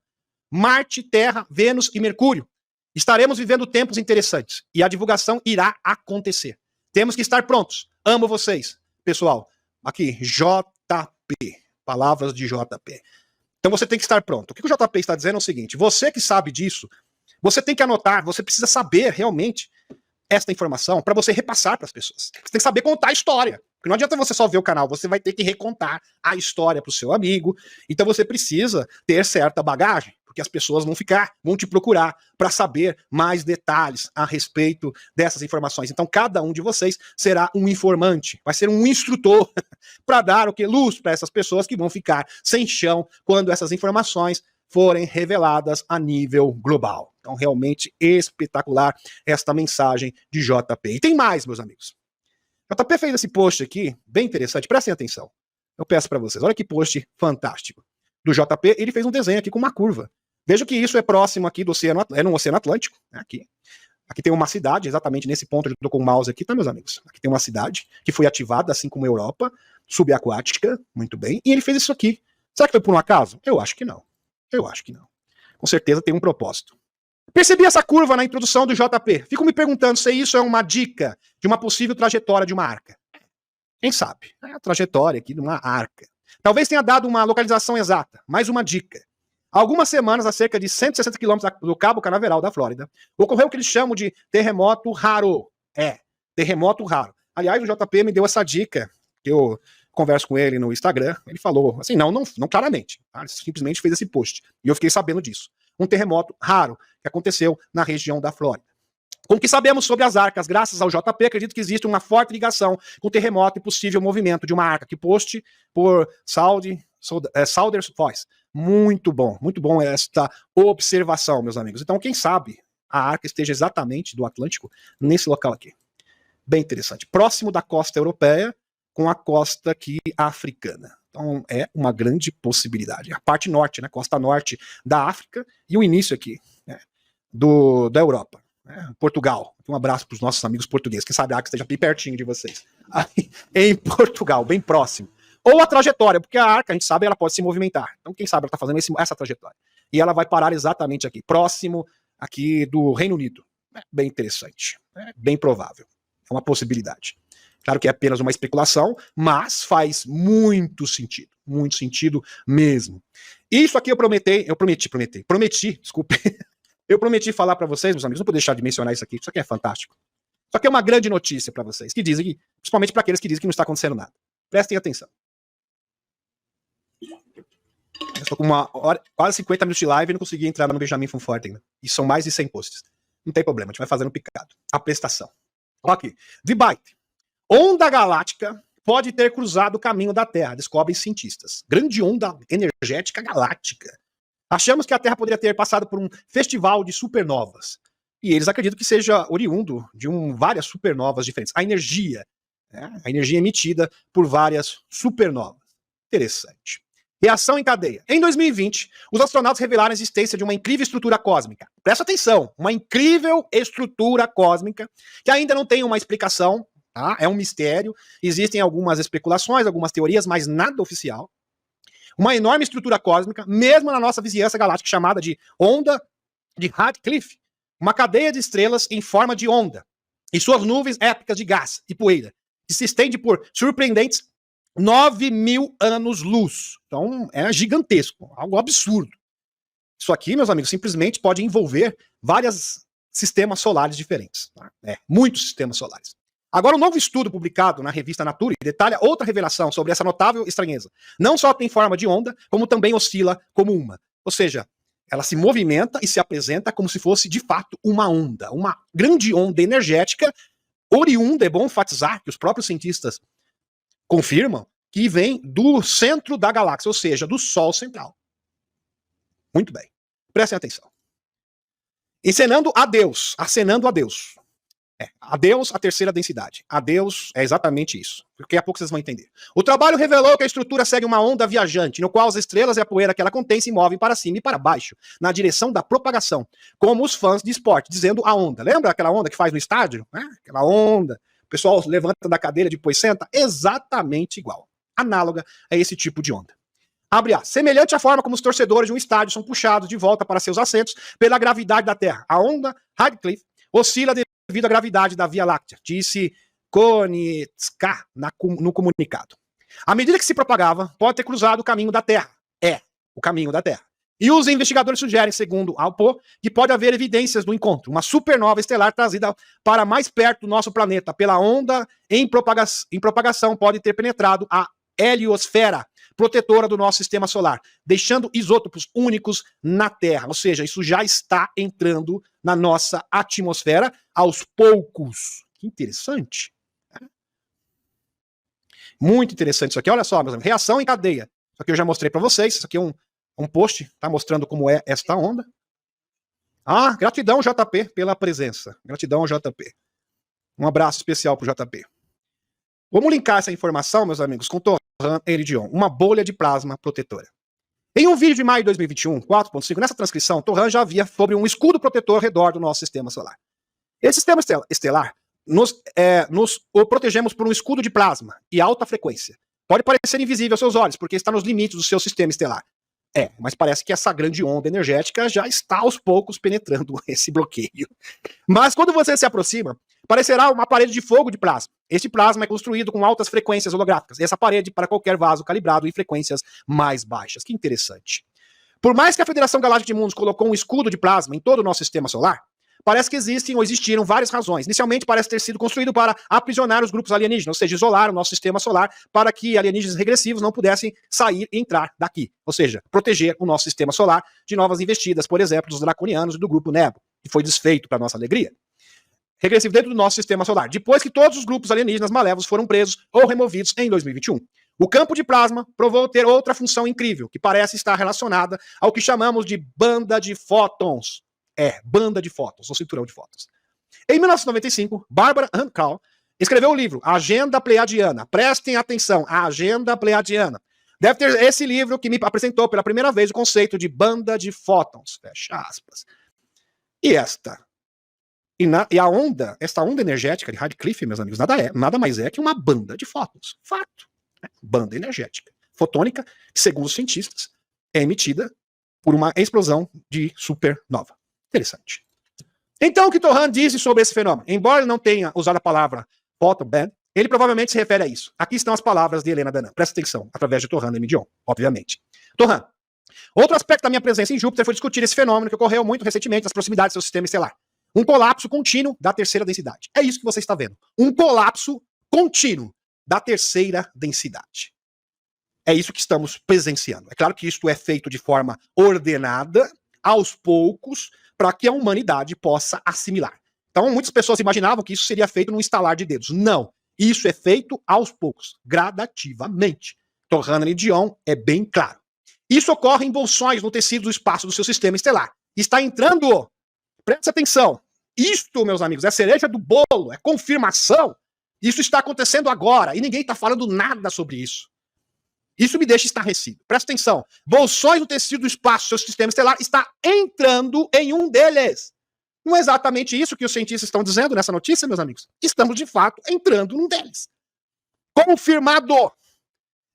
Marte, Terra, Vênus e Mercúrio, estaremos vivendo tempos interessantes e a divulgação irá acontecer. Temos que estar prontos. Amo vocês. Pessoal, aqui, JP. Palavras de JP. Então você tem que estar pronto. O que o JP está dizendo é o seguinte, você que sabe disso, você tem que anotar, você precisa saber realmente esta informação para você repassar para as pessoas. Você tem que saber contar a história. Porque não adianta você só ver o canal, você vai ter que recontar a história para o seu amigo. Então você precisa ter certa bagagem, porque as pessoas vão te procurar para saber mais detalhes a respeito dessas informações. Então cada um de vocês será um informante, vai ser um instrutor para dar o que? Luz para essas pessoas que vão ficar sem chão quando essas informações forem reveladas a nível global. Então realmente espetacular esta mensagem de JP. E tem mais, meus amigos. JP fez esse post aqui, bem interessante, prestem atenção. Eu peço para vocês, olha que post fantástico. Do JP, ele fez um desenho aqui com uma curva. Veja que isso é próximo aqui do Oceano, no Oceano Atlântico, né, aqui. Aqui tem uma cidade, exatamente nesse ponto, eu estou com o mouse aqui, tá, meus amigos? Aqui tem uma cidade que foi ativada, assim como a Europa, subaquática, muito bem, e ele fez isso aqui. Será que foi por um acaso? Eu acho que não. Eu acho que não. Com certeza tem um propósito. Percebi essa curva na introdução do JP. Fico me perguntando se isso é uma dica de uma possível trajetória de uma arca. Quem sabe? É a trajetória aqui de uma arca. Talvez tenha dado uma localização exata, mais uma dica. Há algumas semanas, a cerca de 160 quilômetros do Cabo Canaveral da Flórida, ocorreu o que eles chamam de terremoto raro. Terremoto raro. Aliás, o JP me deu essa dica, que eu converso com ele no Instagram, ele falou, assim, não claramente, tá? Ele simplesmente fez esse post, e eu fiquei sabendo disso. Um terremoto raro que aconteceu na região da Flórida. Com o que sabemos sobre as arcas, graças ao JP, acredito que existe uma forte ligação com o terremoto e possível movimento de uma arca, que post por Saudi Souther's Voice. Muito bom esta observação, meus amigos. Então, quem sabe a Arca esteja exatamente do Atlântico nesse local aqui. Bem interessante. Próximo da costa europeia com a costa aqui africana. Então, é uma grande possibilidade. A parte norte, né, costa norte da África e o início aqui, né, da Europa. Portugal. Um abraço para os nossos amigos portugueses. Quem sabe a Arca esteja bem pertinho de vocês. Aí, em Portugal, bem próximo. Ou a trajetória, porque a Arca, a gente sabe, ela pode se movimentar. Então, quem sabe ela está fazendo essa trajetória. E ela vai parar exatamente aqui, próximo aqui do Reino Unido. Bem interessante. Bem provável. É uma possibilidade. Claro que é apenas uma especulação, mas faz muito sentido mesmo. Isso aqui eu prometi, desculpe. Eu prometi falar para vocês, meus amigos, não vou deixar de mencionar isso aqui é fantástico. Isso aqui é uma grande notícia para vocês, que dizem, principalmente para aqueles que dizem que não está acontecendo nada. Prestem atenção. Eu estou com uma hora, quase 50 minutos de live e não consegui entrar no Benjamin Fonfort ainda. E são mais de 100 posts. Não tem problema, a gente vai fazendo picado. A prestação. Ok. VByte. Onda galáctica pode ter cruzado o caminho da Terra, descobrem cientistas. Grande onda energética galáctica. Achamos que a Terra poderia ter passado por um festival de supernovas. E eles acreditam que seja oriundo de várias supernovas diferentes. A energia emitida por várias supernovas. Interessante. Reação em cadeia. Em 2020, os astronautas revelaram a existência de uma incrível estrutura cósmica. Presta atenção, uma incrível estrutura cósmica que ainda não tem uma explicação, tá? É um mistério. Existem algumas especulações, algumas teorias, mas nada oficial. Uma enorme estrutura cósmica, mesmo na nossa vizinhança galáctica, chamada de onda de Radcliffe. Uma cadeia de estrelas em forma de onda. E suas nuvens épicas de gás e poeira, que se estende por surpreendentes 9.000 anos-luz. Então, é gigantesco, algo absurdo. Isso aqui, meus amigos, simplesmente pode envolver vários sistemas solares diferentes. Tá? Muitos sistemas solares. Agora, um novo estudo publicado na revista Nature detalha outra revelação sobre essa notável estranheza. Não só tem forma de onda, como também oscila como uma. Ou seja, ela se movimenta e se apresenta como se fosse, de fato, uma onda. Uma grande onda energética, oriunda, é bom enfatizar que os próprios cientistas confirmam que vem do centro da galáxia, ou seja, do Sol central. Muito bem. Prestem atenção. Acenando a Deus. A Deus, a terceira densidade. A Deus é exatamente isso. Daqui a pouco vocês vão entender. O trabalho revelou que a estrutura segue uma onda viajante, no qual as estrelas e a poeira que ela contém se movem para cima e para baixo, na direção da propagação, como os fãs de esporte, dizendo a onda. Lembra aquela onda que faz no estádio? Aquela onda. O pessoal levanta da cadeira e depois senta. Exatamente igual. Análoga a esse tipo de onda. Abre aspas. Semelhante à forma como os torcedores de um estádio são puxados de volta para seus assentos pela gravidade da Terra. A onda Radcliffe oscila devido à gravidade da Via Láctea, disse Konitska no comunicado. À medida que se propagava, pode ter cruzado o caminho da Terra. O caminho da Terra. E os investigadores sugerem, segundo Alpo, que pode haver evidências do encontro. Uma supernova estelar trazida para mais perto do nosso planeta pela onda em propagação pode ter penetrado a heliosfera protetora do nosso sistema solar, deixando isótopos únicos na Terra. Ou seja, isso já está entrando na nossa atmosfera aos poucos. Que interessante. Muito interessante isso aqui. Olha só, meus amigos. Reação em cadeia. Isso aqui eu já mostrei para vocês. Isso aqui é um post, tá mostrando como é esta onda. Gratidão, JP, pela presença. Gratidão, JP. Um abraço especial pro JP. Vamos linkar essa informação, meus amigos, com Torran Iridion, uma bolha de plasma protetora. Em um vídeo de maio de 2021, 4.5, nessa transcrição, Torran já havia sobre um escudo protetor ao redor do nosso sistema solar. Esse sistema estelar, nos o protegemos por um escudo de plasma e alta frequência. Pode parecer invisível aos seus olhos, porque está nos limites do seu sistema estelar. Mas parece que essa grande onda energética já está aos poucos penetrando esse bloqueio. Mas quando você se aproxima, parecerá uma parede de fogo de plasma. Este plasma é construído com altas frequências holográficas. E essa parede para qualquer vaso calibrado em frequências mais baixas. Que interessante. Por mais que a Federação Galáctica de Mundos colocou um escudo de plasma em todo o nosso sistema solar, parece que existem ou existiram várias razões. Inicialmente parece ter sido construído para aprisionar os grupos alienígenas, ou seja, isolar o nosso sistema solar para que alienígenas regressivos não pudessem sair e entrar daqui. Ou seja, proteger o nosso sistema solar de novas investidas, por exemplo, dos draconianos e do grupo Nebo, que foi desfeito para nossa alegria. Regressivo dentro do nosso sistema solar, depois que todos os grupos alienígenas malévolos foram presos ou removidos em 2021. O campo de plasma provou ter outra função incrível, que parece estar relacionada ao que chamamos de banda de fótons. Banda de fótons, ou cinturão de fótons. Em 1995, Barbara Ann Call escreveu o livro Agenda Pleiadiana. Prestem atenção, a Agenda Pleiadiana. Deve ter esse livro que me apresentou pela primeira vez o conceito de banda de fótons. Fecha aspas. E esta onda energética de Radcliffe, meus amigos, nada mais é que uma banda de fótons. Fato. Banda energética. Fotônica, que, segundo os cientistas, é emitida por uma explosão de supernova. Interessante. Então, o que Torrand disse sobre esse fenômeno? Embora ele não tenha usado a palavra photon band, ele provavelmente se refere a isso. Aqui estão as palavras de Helena Danã. Presta atenção, através de Torrand e Midion, obviamente. Torrand. Outro aspecto da minha presença em Júpiter foi discutir esse fenômeno que ocorreu muito recentemente nas proximidades do seu sistema estelar. Um colapso contínuo da terceira densidade. É isso que você está vendo. Um colapso contínuo da terceira densidade. É isso que estamos presenciando. É claro que isto é feito de forma ordenada, aos poucos, para que a humanidade possa assimilar. Então, muitas pessoas imaginavam que isso seria feito num estalar de dedos. Não. Isso é feito aos poucos, gradativamente. Torrand e Dion é bem claro. Isso ocorre em bolsões no tecido do espaço do seu sistema estelar. Está entrando. Preste atenção. Isto, meus amigos, é a cereja do bolo, é confirmação. Isso está acontecendo agora e ninguém está falando nada sobre isso. Isso me deixa estarrecido. Presta atenção. Bolsões no tecido do espaço do seu sistema estelar está entrando em um deles. Não é exatamente isso que os cientistas estão dizendo nessa notícia, meus amigos? Estamos, de fato, entrando num deles. Confirmado.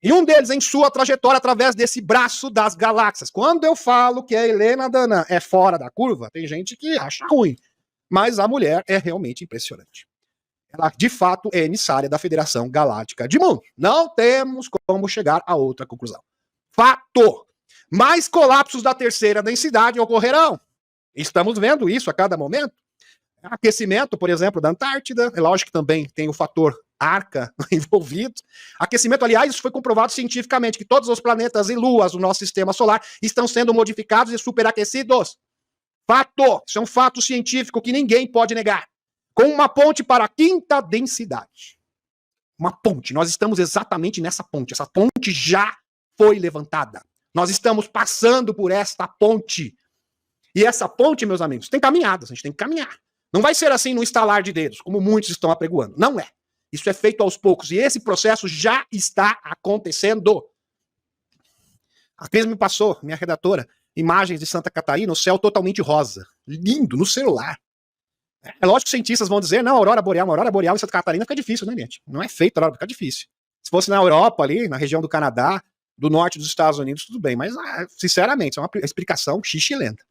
E um deles em sua trajetória através desse braço das galáxias. Quando eu falo que a Helena Danã é fora da curva, tem gente que acha ruim. Mas a mulher é realmente impressionante. Ela, de fato, é emissária da Federação Galáctica de Mundo. Não temos como chegar a outra conclusão. Fato! Mais colapsos da terceira densidade ocorrerão. Estamos vendo isso a cada momento. Aquecimento, por exemplo, da Antártida. É lógico que também tem o fator Arca envolvido. Aquecimento, aliás, isso foi comprovado cientificamente, que todos os planetas e luas do nosso sistema solar estão sendo modificados e superaquecidos. Fato! Isso é um fato científico que ninguém pode negar. Com uma ponte para a quinta densidade. Uma ponte. Nós estamos exatamente nessa ponte. Essa ponte já foi levantada. Nós estamos passando por esta ponte. E essa ponte, meus amigos, tem caminhadas. A gente tem que caminhar. Não vai ser assim no estalar de dedos, como muitos estão apregoando. Não é. Isso é feito aos poucos. E esse processo já está acontecendo. A Cris me passou, minha redatora, imagens de Santa Catarina, o céu totalmente rosa. Lindo, no celular. É lógico que os cientistas vão dizer, não, aurora boreal em Santa Catarina fica difícil, né, gente? Não é feito, aurora, fica difícil. Se fosse na Europa ali, na região do Canadá, do norte dos Estados Unidos, tudo bem. Mas, sinceramente, é uma explicação xixi-lenta.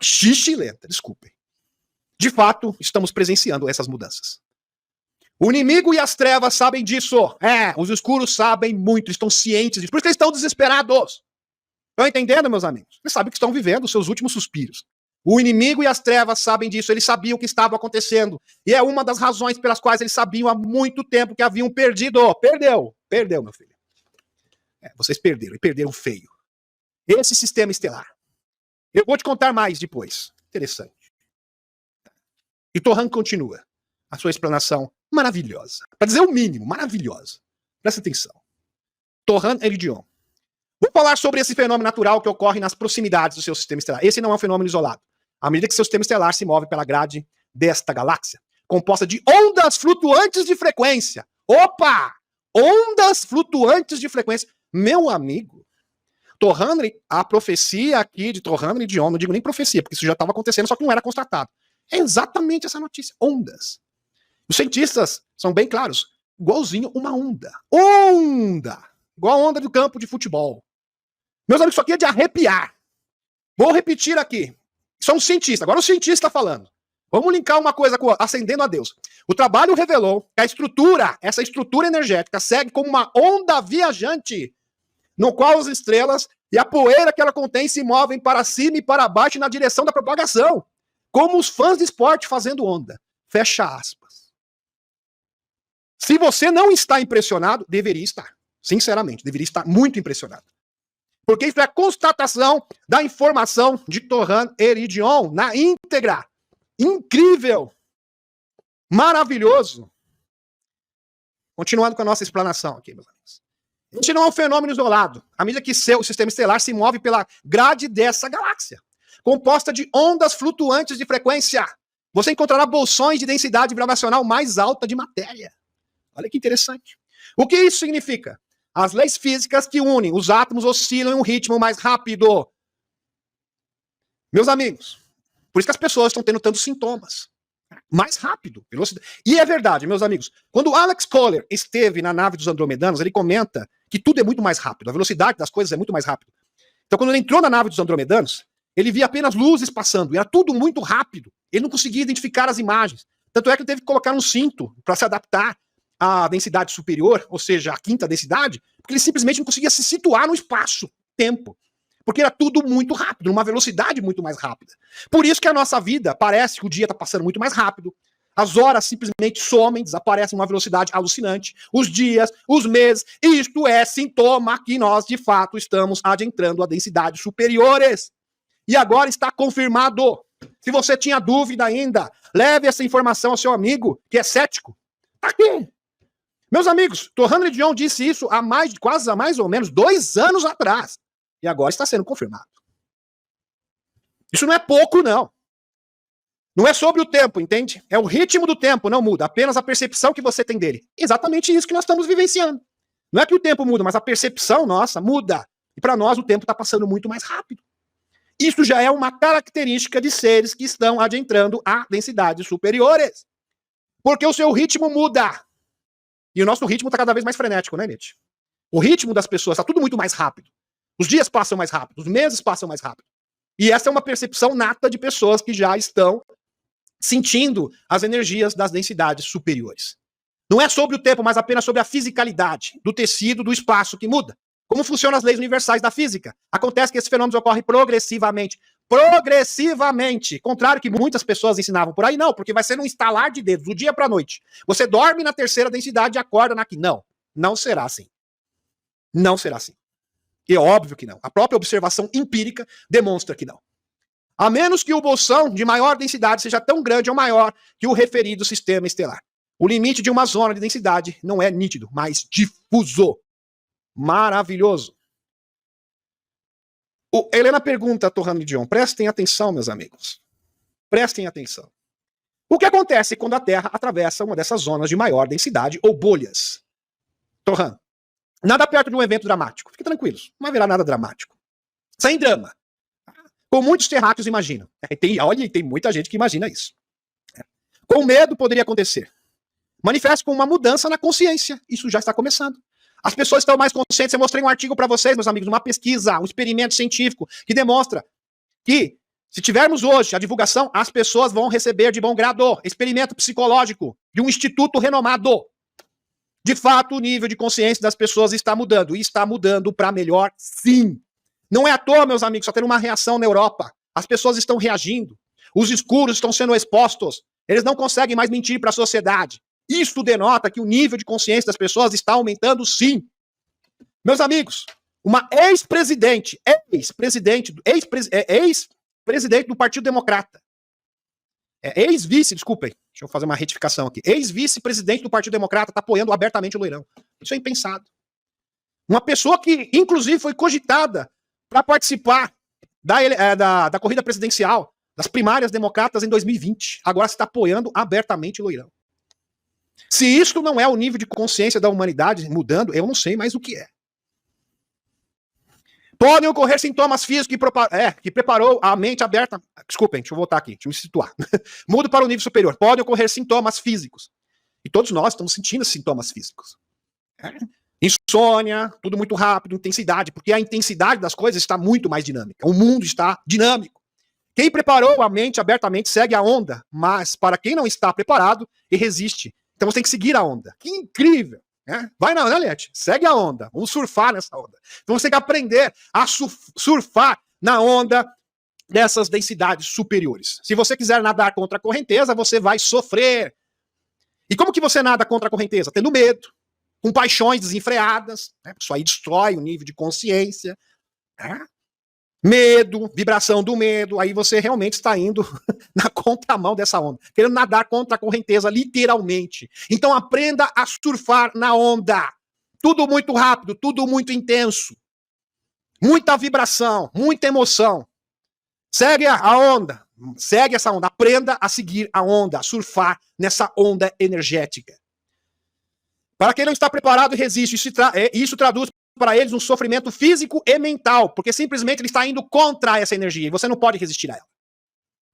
Xixi-lenta, desculpem. De fato, estamos presenciando essas mudanças. O inimigo e as trevas sabem disso. Os escuros sabem muito, estão cientes disso. Por isso que eles estão desesperados. Estão entendendo, meus amigos? Eles sabem que estão vivendo os seus últimos suspiros. O inimigo e as trevas sabem disso, eles sabiam o que estava acontecendo. E é uma das razões pelas quais eles sabiam há muito tempo que haviam perdido. Perdeu, meu filho. Vocês perderam, e perderam feio. Esse sistema estelar. Eu vou te contar mais depois. Interessante. E Torrand continua a sua explanação maravilhosa. Para dizer o mínimo, maravilhosa. Presta atenção. Torrand e Dion. Vou falar sobre esse fenômeno natural que ocorre nas proximidades do seu sistema estelar. Esse não é um fenômeno isolado. À medida que seu sistema estelar se move pela grade desta galáxia, composta de ondas flutuantes de frequência. Opa! Ondas flutuantes de frequência. Meu amigo, Torrand, a profecia aqui de Torrand e Dion, não digo nem profecia, porque isso já estava acontecendo, só que não era constatado. É exatamente essa notícia. Ondas. Os cientistas são bem claros. Igualzinho uma onda. Onda! Igual a onda do campo de futebol. Meus amigos, isso aqui é de arrepiar. Vou repetir aqui. Isso é um cientista. Agora o cientista está falando. Vamos linkar uma coisa com ascendendo a Deus. O trabalho revelou que essa estrutura energética segue como uma onda viajante, no qual as estrelas e a poeira que ela contém se movem para cima e para baixo na direção da propagação. Como os fãs de esporte fazendo onda. Fecha aspas. Se você não está impressionado, deveria estar. Sinceramente, deveria estar muito impressionado. Porque isso é a constatação da informação de Torrand e Dion na íntegra. Incrível. Maravilhoso. Continuando com a nossa explanação aqui, meus amigos. Este não é um fenômeno isolado, à medida que o sistema estelar se move pela grade dessa galáxia, composta de ondas flutuantes de frequência. Você encontrará bolsões de densidade vibracional mais alta de matéria. Olha que interessante. O que isso significa? As leis físicas que unem os átomos oscilam em um ritmo mais rápido. Meus amigos, por isso que as pessoas estão tendo tantos sintomas. Mais rápido. Velocidade. E é verdade, meus amigos. Quando Alex Kohler esteve na nave dos Andromedanos, ele comenta que tudo é muito mais rápido. A velocidade das coisas é muito mais rápida. Então, quando ele entrou na nave dos Andromedanos, ele via apenas luzes passando. E era tudo muito rápido. Ele não conseguia identificar as imagens. Tanto é que ele teve que colocar um cinto para se adaptar à densidade superior, ou seja, à quinta densidade, porque ele simplesmente não conseguia se situar no espaço-tempo. Porque era tudo muito rápido, numa velocidade muito mais rápida. Por isso que a nossa vida parece que o dia está passando muito mais rápido, as horas simplesmente somem, desaparecem numa velocidade alucinante, os dias, os meses, isto é sintoma que nós, de fato, estamos adentrando a densidades superiores. E agora está confirmado. Se você tinha dúvida ainda, leve essa informação ao seu amigo, que é cético. Tá aqui. Meus amigos, Torrano de John disse isso há mais ou menos 2 anos atrás. E agora está sendo confirmado. Isso não é pouco, não. Não é sobre o tempo, entende? É o ritmo do tempo, não muda. Apenas a percepção que você tem dele. Exatamente isso que nós estamos vivenciando. Não é que o tempo muda, mas a percepção nossa muda. E para nós o tempo está passando muito mais rápido. Isso já é uma característica de seres que estão adentrando a densidades superiores. Porque o seu ritmo muda. E o nosso ritmo está cada vez mais frenético, né, Nietzsche? O ritmo das pessoas está tudo muito mais rápido. Os dias passam mais rápido, os meses passam mais rápido. E essa é uma percepção nata de pessoas que já estão sentindo as energias das densidades superiores. Não é sobre o tempo, mas apenas sobre a fisicalidade do tecido, do espaço que muda. Como funcionam as leis universais da física? Acontece que esses fenômenos ocorrem progressivamente. Progressivamente. Contrário que muitas pessoas ensinavam por aí, não, porque vai ser num estalar de dedos, do dia para a noite. Você dorme na terceira densidade e acorda na quinta. Não, não será assim. Não será assim. E é óbvio que não. A própria observação empírica demonstra que não. A menos que o bolsão de maior densidade seja tão grande ou maior que o referido sistema estelar. O limite de uma zona de densidade não é nítido, mas difuso. Maravilhoso. Helena pergunta a Torrano de John, prestem atenção, meus amigos. Prestem atenção. O que acontece quando a Terra atravessa uma dessas zonas de maior densidade ou bolhas? Torrano. Nada perto de um evento dramático. Fiquem tranquilos, não haverá nada dramático. Sem drama. Como muitos terráqueos imaginam. Tem muita gente que imagina isso. Com medo poderia acontecer. Manifesta com uma mudança na consciência. Isso já está começando. As pessoas estão mais conscientes. Eu mostrei um artigo para vocês, meus amigos, uma pesquisa, um experimento científico que demonstra que, se tivermos hoje a divulgação, as pessoas vão receber de bom grado experimento psicológico de um instituto renomado. De fato, o nível de consciência das pessoas está mudando. E está mudando para melhor, sim. Não é à toa, meus amigos, só tendo uma reação na Europa. As pessoas estão reagindo. Os escuros estão sendo expostos. Eles não conseguem mais mentir para a sociedade. Isso denota que o nível de consciência das pessoas está aumentando, sim. Meus amigos, uma ex-presidente do Partido Democrata, desculpem, deixa eu fazer uma retificação aqui, ex-vice-presidente do Partido Democrata está apoiando abertamente o leilão. Isso é impensado. Uma pessoa que, inclusive, foi cogitada para participar da corrida presidencial, das primárias democratas em 2020, agora está apoiando abertamente o leilão. Se isto não é o nível de consciência da humanidade mudando, eu não sei mais o que é. Podem ocorrer sintomas físicos que preparou a mente aberta. Desculpem, deixa eu voltar aqui, deixa eu me situar. Mudo para o nível superior. Podem ocorrer sintomas físicos. E todos nós estamos sentindo esses sintomas físicos. Insônia, tudo muito rápido, intensidade, porque a intensidade das coisas está muito mais dinâmica. O mundo está dinâmico. Quem preparou a mente abertamente segue a onda, mas para quem não está preparado, ele resiste. Então você tem que seguir a onda. Que incrível! Né? Vai não, né, Liette? Segue a onda. Vamos surfar nessa onda. Então você tem que aprender a surfar na onda dessas densidades superiores. Se você quiser nadar contra a correnteza, você vai sofrer. E como que você nada contra a correnteza? Tendo medo, com paixões desenfreadas. Né? Isso aí destrói o nível de consciência. Né? Medo, vibração do medo, aí você realmente está indo na contramão dessa onda, querendo nadar contra a correnteza, literalmente. Então aprenda a surfar na onda. Tudo muito rápido, tudo muito intenso. Muita vibração, muita emoção. Segue a onda, segue essa onda, aprenda a seguir a onda, a surfar nessa onda energética. Para quem não está preparado e resiste, isso traduz para eles um sofrimento físico e mental, porque simplesmente ele está indo contra essa energia e você não pode resistir a ela.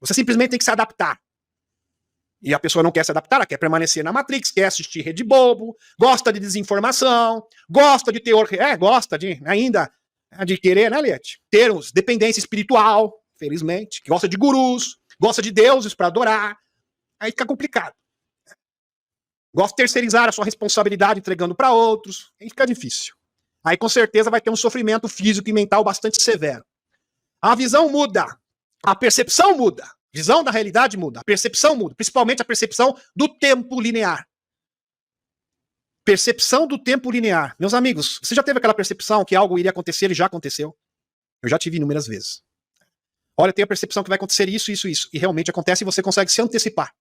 Você simplesmente tem que se adaptar. E a pessoa não quer se adaptar, ela quer permanecer na Matrix, quer assistir Rede Bobo, gosta de desinformação, gosta de teor... gosta de ainda de querer, né, Liette? Ter dependência espiritual, felizmente, que gosta de gurus, gosta de deuses para adorar. Aí fica complicado. Gosta de terceirizar a sua responsabilidade entregando para outros. Aí fica difícil. Aí com certeza vai ter um sofrimento físico e mental bastante severo. A visão muda. A percepção muda. A visão da realidade muda. A percepção muda. Principalmente a percepção do tempo linear. Percepção do tempo linear. Meus amigos, você já teve aquela percepção que algo iria acontecer e já aconteceu? Eu já tive inúmeras vezes. Olha, eu tenho a percepção que vai acontecer isso, isso, isso. E realmente acontece e você consegue se antecipar.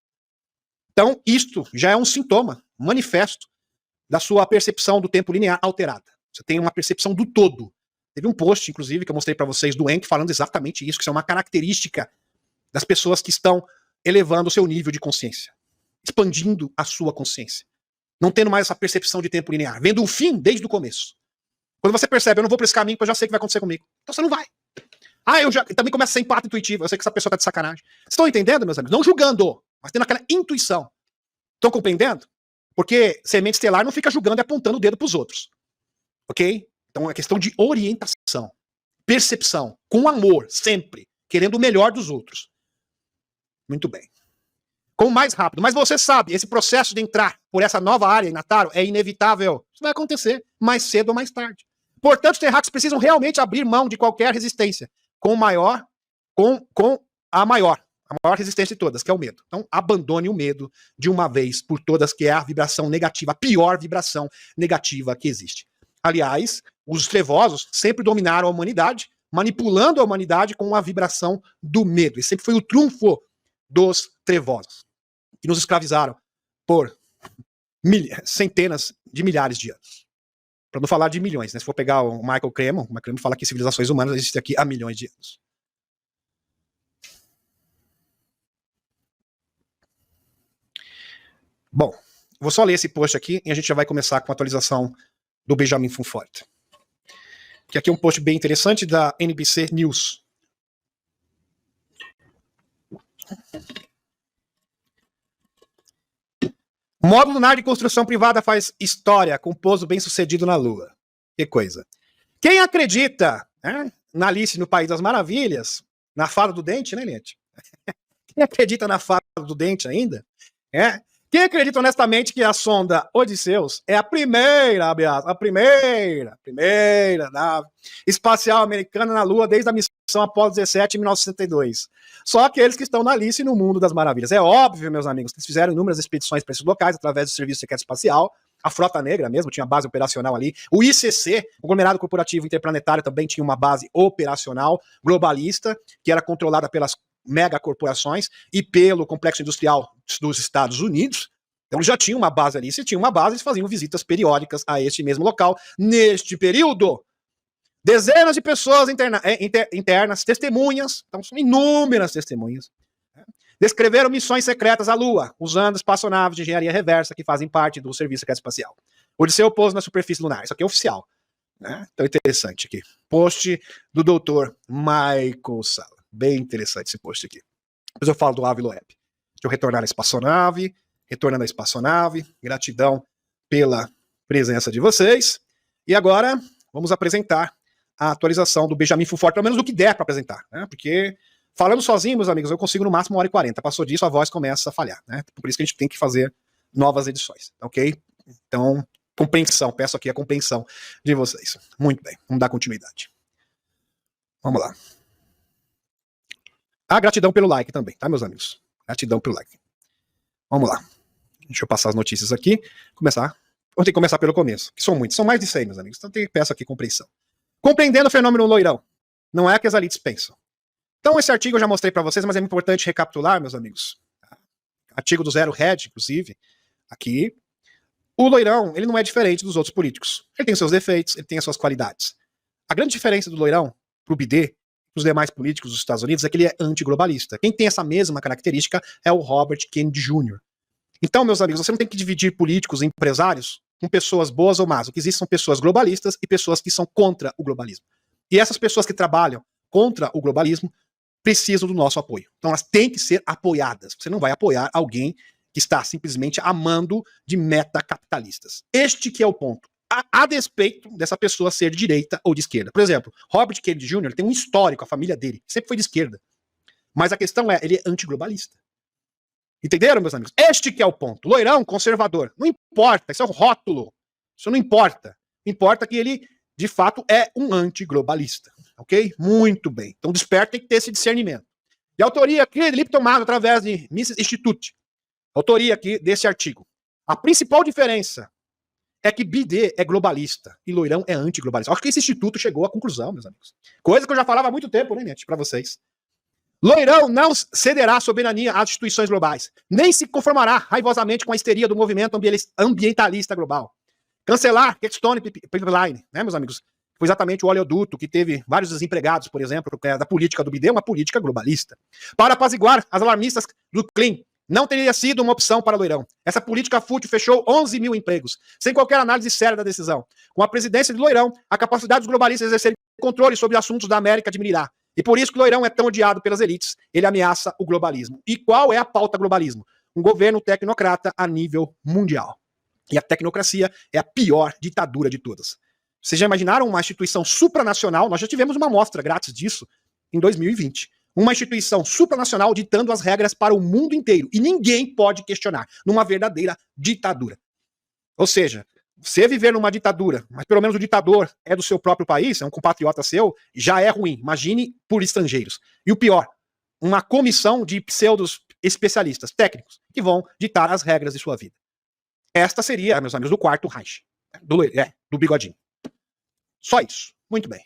Então, isto já é um sintoma, um manifesto da sua percepção do tempo linear alterada. Você tem uma percepção do todo. Teve um post, inclusive, que eu mostrei para vocês do Enki falando exatamente isso, que isso é uma característica das pessoas que estão elevando o seu nível de consciência, expandindo a sua consciência, não tendo mais essa percepção de tempo linear, vendo um fim desde o começo. Quando você percebe, eu não vou por esse caminho, porque eu já sei o que vai acontecer comigo. Então você não vai. Eu também começa a ser empate intuitivo, eu sei que essa pessoa tá de sacanagem. Vocês estão entendendo, meus amigos? Não julgando, mas tendo aquela intuição. Estão compreendendo? Porque semente estelar não fica julgando e apontando o dedo pros outros. Ok? Então é questão de orientação, percepção, com amor, sempre, querendo o melhor dos outros. Muito bem. Com mais rápido. Mas você sabe, esse processo de entrar por essa nova área em Nataro é inevitável. Isso vai acontecer mais cedo ou mais tarde. Portanto, os terráqueos precisam realmente abrir mão de qualquer resistência com a maior resistência de todas, que é o medo. Então, abandone o medo de uma vez por todas, que é a vibração negativa, a pior vibração negativa que existe. Aliás, os trevosos sempre dominaram a humanidade, manipulando a humanidade com a vibração do medo. E sempre foi o trunfo dos trevosos, que nos escravizaram por centenas de milhares de anos. Para não falar de milhões, né? Se for pegar o Michael Cremon fala que civilizações humanas existem aqui há milhões de anos. Bom, vou só ler esse post aqui e a gente já vai começar com a atualização do Benjamin Fonfort. Que aqui é um post bem interessante da NBC News. Módulo lunar de construção privada faz história com pouso bem sucedido na Lua. Que coisa. Quem acredita, né, na Alice no País das Maravilhas, na fada do dente, né, Liette? Quem acredita na fada do dente ainda? Quem acredita honestamente que a sonda Odysseus é a primeira nave espacial americana na Lua desde a missão Apollo 17 em 1962? Só aqueles que estão na Alice no Mundo das Maravilhas. É óbvio, meus amigos, que eles fizeram inúmeras expedições para esses locais através do Serviço Secreto Espacial. A Frota Negra mesmo tinha base operacional ali. O ICC, o Conglomerado Corporativo Interplanetário, também tinha uma base operacional globalista, que era controlada pelas megacorporações e pelo complexo industrial dos Estados Unidos. Então eles já tinham uma base ali. Se tinham uma base, eles faziam visitas periódicas a este mesmo local. Neste período, dezenas de pessoas internas, testemunhas, então são inúmeras testemunhas, descreveram missões secretas à Lua, usando espaçonaves de engenharia reversa que fazem parte do Serviço Secreto Espacial. Odisseu pouso na superfície lunar. Isso aqui é oficial. Né? Então interessante aqui. Post do Dr. Michael Sala. Bem interessante esse post aqui. Depois eu falo do Ávila Web. Deixa eu retornar a espaçonave. Retornando à espaçonave. Gratidão pela presença de vocês. E agora vamos apresentar a atualização do Benjamin Fonfort, pelo menos do que der para apresentar. Né? Porque falando sozinho, meus amigos, eu consigo no máximo 1h40. Passou disso, a voz começa a falhar. Né? Por isso que a gente tem que fazer novas edições. Ok? Então, compreensão. Peço aqui a compreensão de vocês. Muito bem. Vamos dar continuidade. Vamos lá. Gratidão pelo like também, tá, meus amigos? Gratidão pelo like. Vamos lá. Deixa eu passar as notícias aqui. Vou ter que começar pelo começo, que são muitos. São mais de 100, meus amigos. Então peço aqui compreensão. Compreendendo o fenômeno loirão. Não é o que as elites pensam. Então esse artigo eu já mostrei para vocês, mas é importante recapitular, meus amigos. Artigo do Zero Red, inclusive. Aqui. O Loirão, ele não é diferente dos outros políticos. Ele tem os seus defeitos, ele tem as suas qualidades. A grande diferença do Loirão pro Bidê, os demais políticos dos Estados Unidos, é que ele é antiglobalista. Quem tem essa mesma característica é o Robert Kennedy Jr. Então, meus amigos, você não tem que dividir políticos e empresários com pessoas boas ou más. O que existe são pessoas globalistas e pessoas que são contra o globalismo. E essas pessoas que trabalham contra o globalismo precisam do nosso apoio. Então elas têm que ser apoiadas. Você não vai apoiar alguém que está simplesmente amando de metacapitalistas. Este que é o ponto. A despeito dessa pessoa ser de direita ou de esquerda. Por exemplo, Robert Kennedy Jr. tem um histórico, a família dele sempre foi de esquerda. Mas a questão é, ele é antiglobalista. Entenderam, meus amigos? Este que é o ponto. Loirão, conservador. Não importa, isso é um rótulo. Isso não importa. Importa que ele, de fato, é um antiglobalista. Ok? Muito bem. Então, desperta, tem que ter esse discernimento. E a autoria aqui de Lipton Mato, através de Mises Institute. Autoria aqui desse artigo. A principal diferença é que Bidê é globalista e Loirão é antiglobalista. Acho que esse instituto chegou à conclusão, meus amigos. Coisa que eu já falava há muito tempo, né, gente, para vocês. Loirão não cederá soberania às instituições globais, nem se conformará raivosamente com a histeria do movimento ambientalista global. Cancelar Keystone Pipeline, né, meus amigos? Foi exatamente o oleoduto que teve vários desempregados, por exemplo, da política do Bidê, uma política globalista. Para apaziguar as alarmistas do Clean, não teria sido uma opção para Loirão. Essa política fútil fechou 11 mil empregos, sem qualquer análise séria da decisão. Com a presidência de Loirão, a capacidade dos globalistas de exercerem controle sobre assuntos da América diminuirá. E por isso que Loirão é tão odiado pelas elites. Ele ameaça o globalismo. E qual é a pauta globalismo? Um governo tecnocrata a nível mundial. E a tecnocracia é a pior ditadura de todas. Vocês já imaginaram uma instituição supranacional? Nós já tivemos uma amostra grátis disso em 2020. Uma instituição supranacional ditando as regras para o mundo inteiro. E ninguém pode questionar. Numa verdadeira ditadura. Ou seja, você viver numa ditadura, mas pelo menos o ditador é do seu próprio país, é um compatriota seu, já é ruim. Imagine por estrangeiros. E o pior, uma comissão de pseudos especialistas técnicos que vão ditar as regras de sua vida. Esta seria, meus amigos, do quarto Reich. Do bigodinho. Só isso. Muito bem.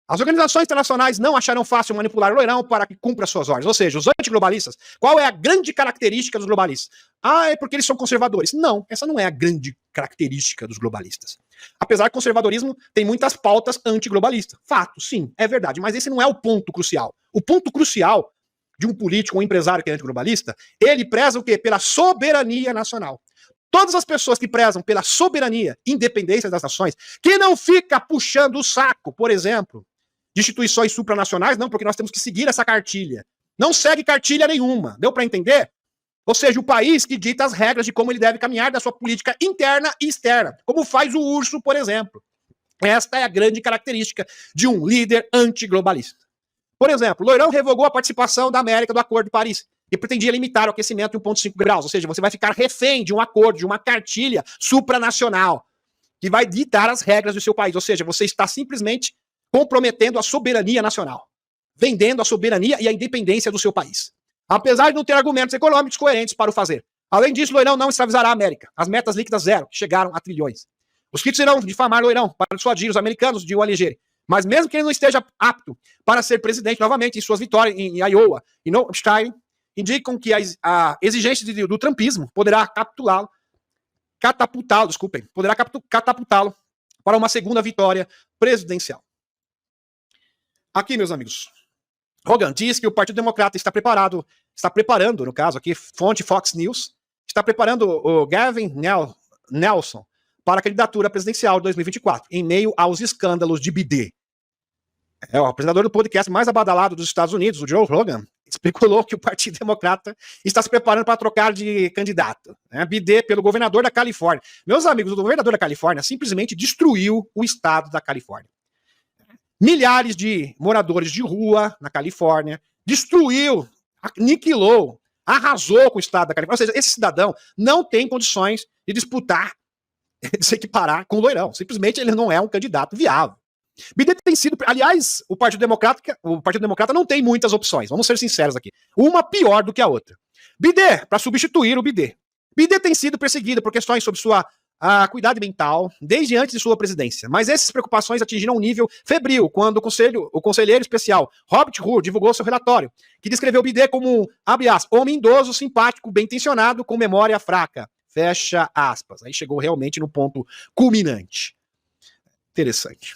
As organizações internacionais não acharão fácil manipular o Loirão para que cumpra suas ordens. Ou seja, os antiglobalistas, qual é a grande característica dos globalistas? Ah, é porque eles são conservadores. Não, essa não é a grande característica dos globalistas. Apesar que o conservadorismo tem muitas pautas antiglobalistas. Fato, sim, é verdade, mas esse não é o ponto crucial. O ponto crucial de um político ou um empresário que é antiglobalista, ele preza o quê? Pela soberania nacional. Todas as pessoas que prezam pela soberania, independência das nações, que não fica puxando o saco, por exemplo, de instituições supranacionais, não, porque nós temos que seguir essa cartilha. Não segue cartilha nenhuma. Deu para entender? Ou seja, o país que dita as regras de como ele deve caminhar da sua política interna e externa, como faz o urso, por exemplo. Esta é a grande característica de um líder antiglobalista. Por exemplo, Loirão revogou a participação da América do Acordo de Paris e pretendia limitar o aquecimento em 1,5 graus. Ou seja, você vai ficar refém de um acordo, de uma cartilha supranacional que vai ditar as regras do seu país. Ou seja, você está simplesmente comprometendo a soberania nacional, vendendo a soberania e a independência do seu país. Apesar de não ter argumentos econômicos coerentes para o fazer. Além disso, Loirão não escravizará a América. As metas líquidas zero, que chegaram a trilhões. Os críticos irão difamar Loirão para dissuadir os americanos de o elegerem. Mas mesmo que ele não esteja apto para ser presidente novamente em suas vitórias em Iowa e no Hampshire, indicam que a exigência do trumpismo poderá catapultá-lo para uma segunda vitória presidencial. Aqui, meus amigos, Hogan diz que o Partido Democrata está preparando, no caso aqui, fonte Fox News, está preparando o Gavin Nelson para a candidatura presidencial de 2024, em meio aos escândalos de Bidê. O apresentador do podcast mais abadalado dos Estados Unidos, o Joe Rogan, especulou que o Partido Democrata está se preparando para trocar de candidato. Bidê pelo governador da Califórnia. Meus amigos, o governador da Califórnia simplesmente destruiu o estado da Califórnia. Milhares de moradores de rua na Califórnia, destruiu, aniquilou, arrasou com o estado da Califórnia. Ou seja, esse cidadão não tem condições de disputar, de se equiparar com o Loirão. Simplesmente ele não é um candidato viável. Bidê tem sido, aliás, o Partido Democrata não tem muitas opções, vamos ser sinceros aqui. Uma pior do que a outra. Bidê, para substituir o Bidê. Bidê tem sido perseguido por questões sobre sua cuidado mental desde antes de sua presidência, mas essas preocupações atingiram um nível febril quando o conselheiro especial Robert Hur divulgou seu relatório, que descreveu Bidê como um, abre aspas, homem idoso, simpático, bem-intencionado, com memória fraca. Fecha aspas. Aí chegou realmente no ponto culminante. Interessante.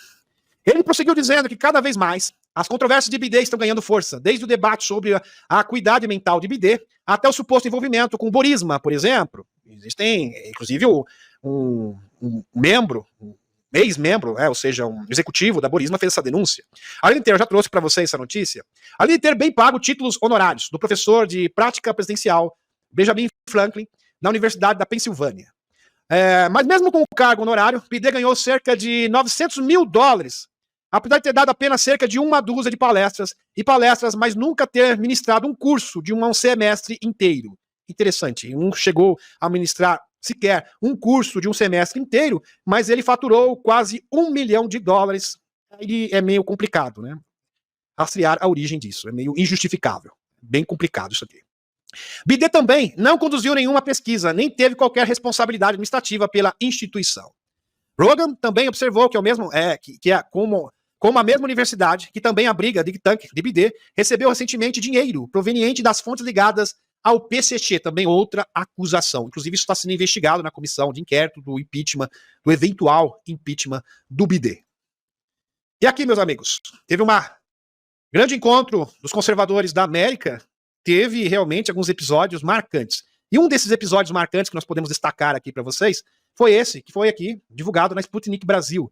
Ele prosseguiu dizendo que cada vez mais as controvérsias de BD estão ganhando força, desde o debate sobre a acuidade mental de BD até o suposto envolvimento com o Burisma, por exemplo. Existem, inclusive, um membro, um ex-membro, ou seja, um executivo da Burisma fez essa denúncia. A linha inteira, eu já trouxe para vocês essa notícia. A linha inteira bem paga títulos honorários do professor de prática presidencial Benjamin Franklin, na Universidade da Pensilvânia. Mas mesmo com o cargo honorário, BD ganhou cerca de $900 mil, apesar de ter dado apenas cerca de uma dúzia de palestras, mas nunca ter ministrado um curso de um semestre inteiro. Interessante, não chegou a ministrar sequer um curso de um semestre inteiro, mas ele faturou quase $1 milhão. Aí é meio complicado, né? Rastrear a origem disso, é meio injustificável. Bem complicado isso aqui. BD também não conduziu nenhuma pesquisa, nem teve qualquer responsabilidade administrativa pela instituição. Rogan também observou que como a mesma universidade, que também abriga a think tank de BD, recebeu recentemente dinheiro proveniente das fontes ligadas ao PCC, também outra acusação. Inclusive, isso está sendo investigado na comissão de inquérito do impeachment, do eventual impeachment do BD. E aqui, meus amigos, teve um grande encontro dos conservadores da América, teve realmente alguns episódios marcantes. E um desses episódios marcantes que nós podemos destacar aqui para vocês foi esse, que foi aqui divulgado na Sputnik Brasil.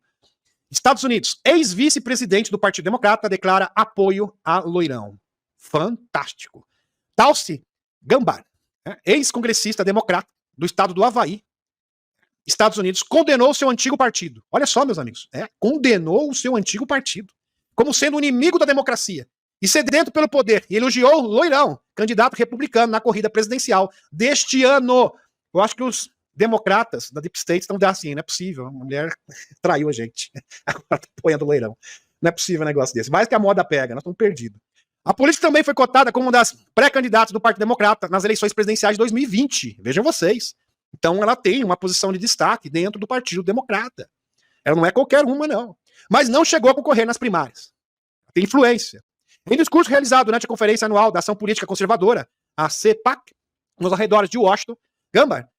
Estados Unidos, ex-vice-presidente do Partido Democrata declara apoio a Loirão. Fantástico. Tulsi Gabbard, ex-congressista democrata do estado do Havaí, Estados Unidos, condenou seu antigo partido. Olha só, meus amigos, condenou o seu antigo partido como sendo um inimigo da democracia e sedento pelo poder, e elogiou Loirão, candidato republicano na corrida presidencial deste ano. Eu acho que os democratas da Deep State estão assim, não é possível, a mulher traiu a gente, agora tá apoiando o Loirão. Não é possível um negócio desse. Mais que a moda pega, nós estamos perdidos. A política também foi cotada como uma das pré-candidatas do Partido Democrata nas eleições presidenciais de 2020. Vejam vocês. Então ela tem uma posição de destaque dentro do Partido Democrata. Ela não é qualquer uma, não. Mas não chegou a concorrer nas primárias. Tem influência. Em discurso realizado durante a Conferência Anual da Ação Política Conservadora, a CPAC, nos arredores de Washington, Gabbard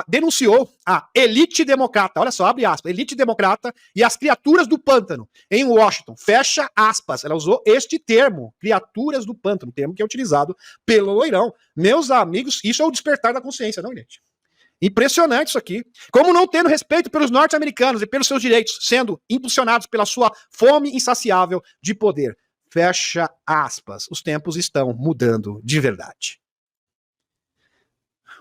denunciou a elite democrata, olha só, abre aspas, elite democrata e as criaturas do pântano em Washington, fecha aspas. Ela usou este termo, criaturas do pântano, termo que é utilizado pelo Loirão. Meus amigos, isso é o despertar da consciência, não, gente? Impressionante isso aqui. Como não tendo respeito pelos norte-americanos e pelos seus direitos, sendo impulsionados pela sua fome insaciável de poder. Fecha aspas. Os tempos estão mudando de verdade.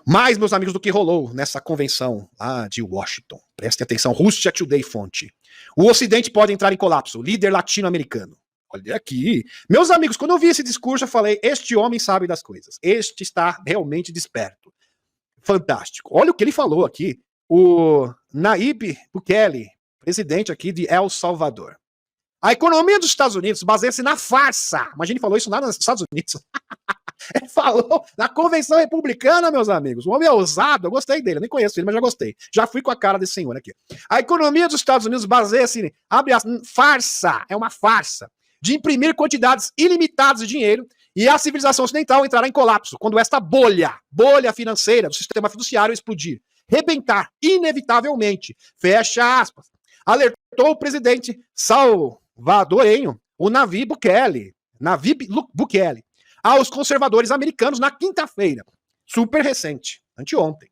Mais, meus amigos, do que rolou nessa convenção lá de Washington. Prestem atenção, Russia Today fonte. O Ocidente pode entrar em colapso, líder latino-americano. Olha aqui. Meus amigos, quando eu vi esse discurso, eu falei, este homem sabe das coisas. Este está realmente desperto. Fantástico. Olha o que ele falou aqui. O Nayib Bukele, presidente aqui de El Salvador. A economia dos Estados Unidos baseia-se na farsa. Imagina, ele falou isso lá nos Estados Unidos. Ele falou na convenção republicana, meus amigos. O homem é ousado, eu gostei dele, eu nem conheço ele, mas já gostei. Já fui com a cara desse senhor aqui. A economia dos Estados Unidos baseia-se, abre aspas, farsa, é uma farsa, de imprimir quantidades ilimitadas de dinheiro e a civilização ocidental entrará em colapso quando esta bolha financeira do sistema fiduciário explodir, rebentar inevitavelmente, fecha aspas. Alertou o presidente salvadorenho, o Nayib Bukele, aos conservadores americanos na quinta-feira, super recente, anteontem.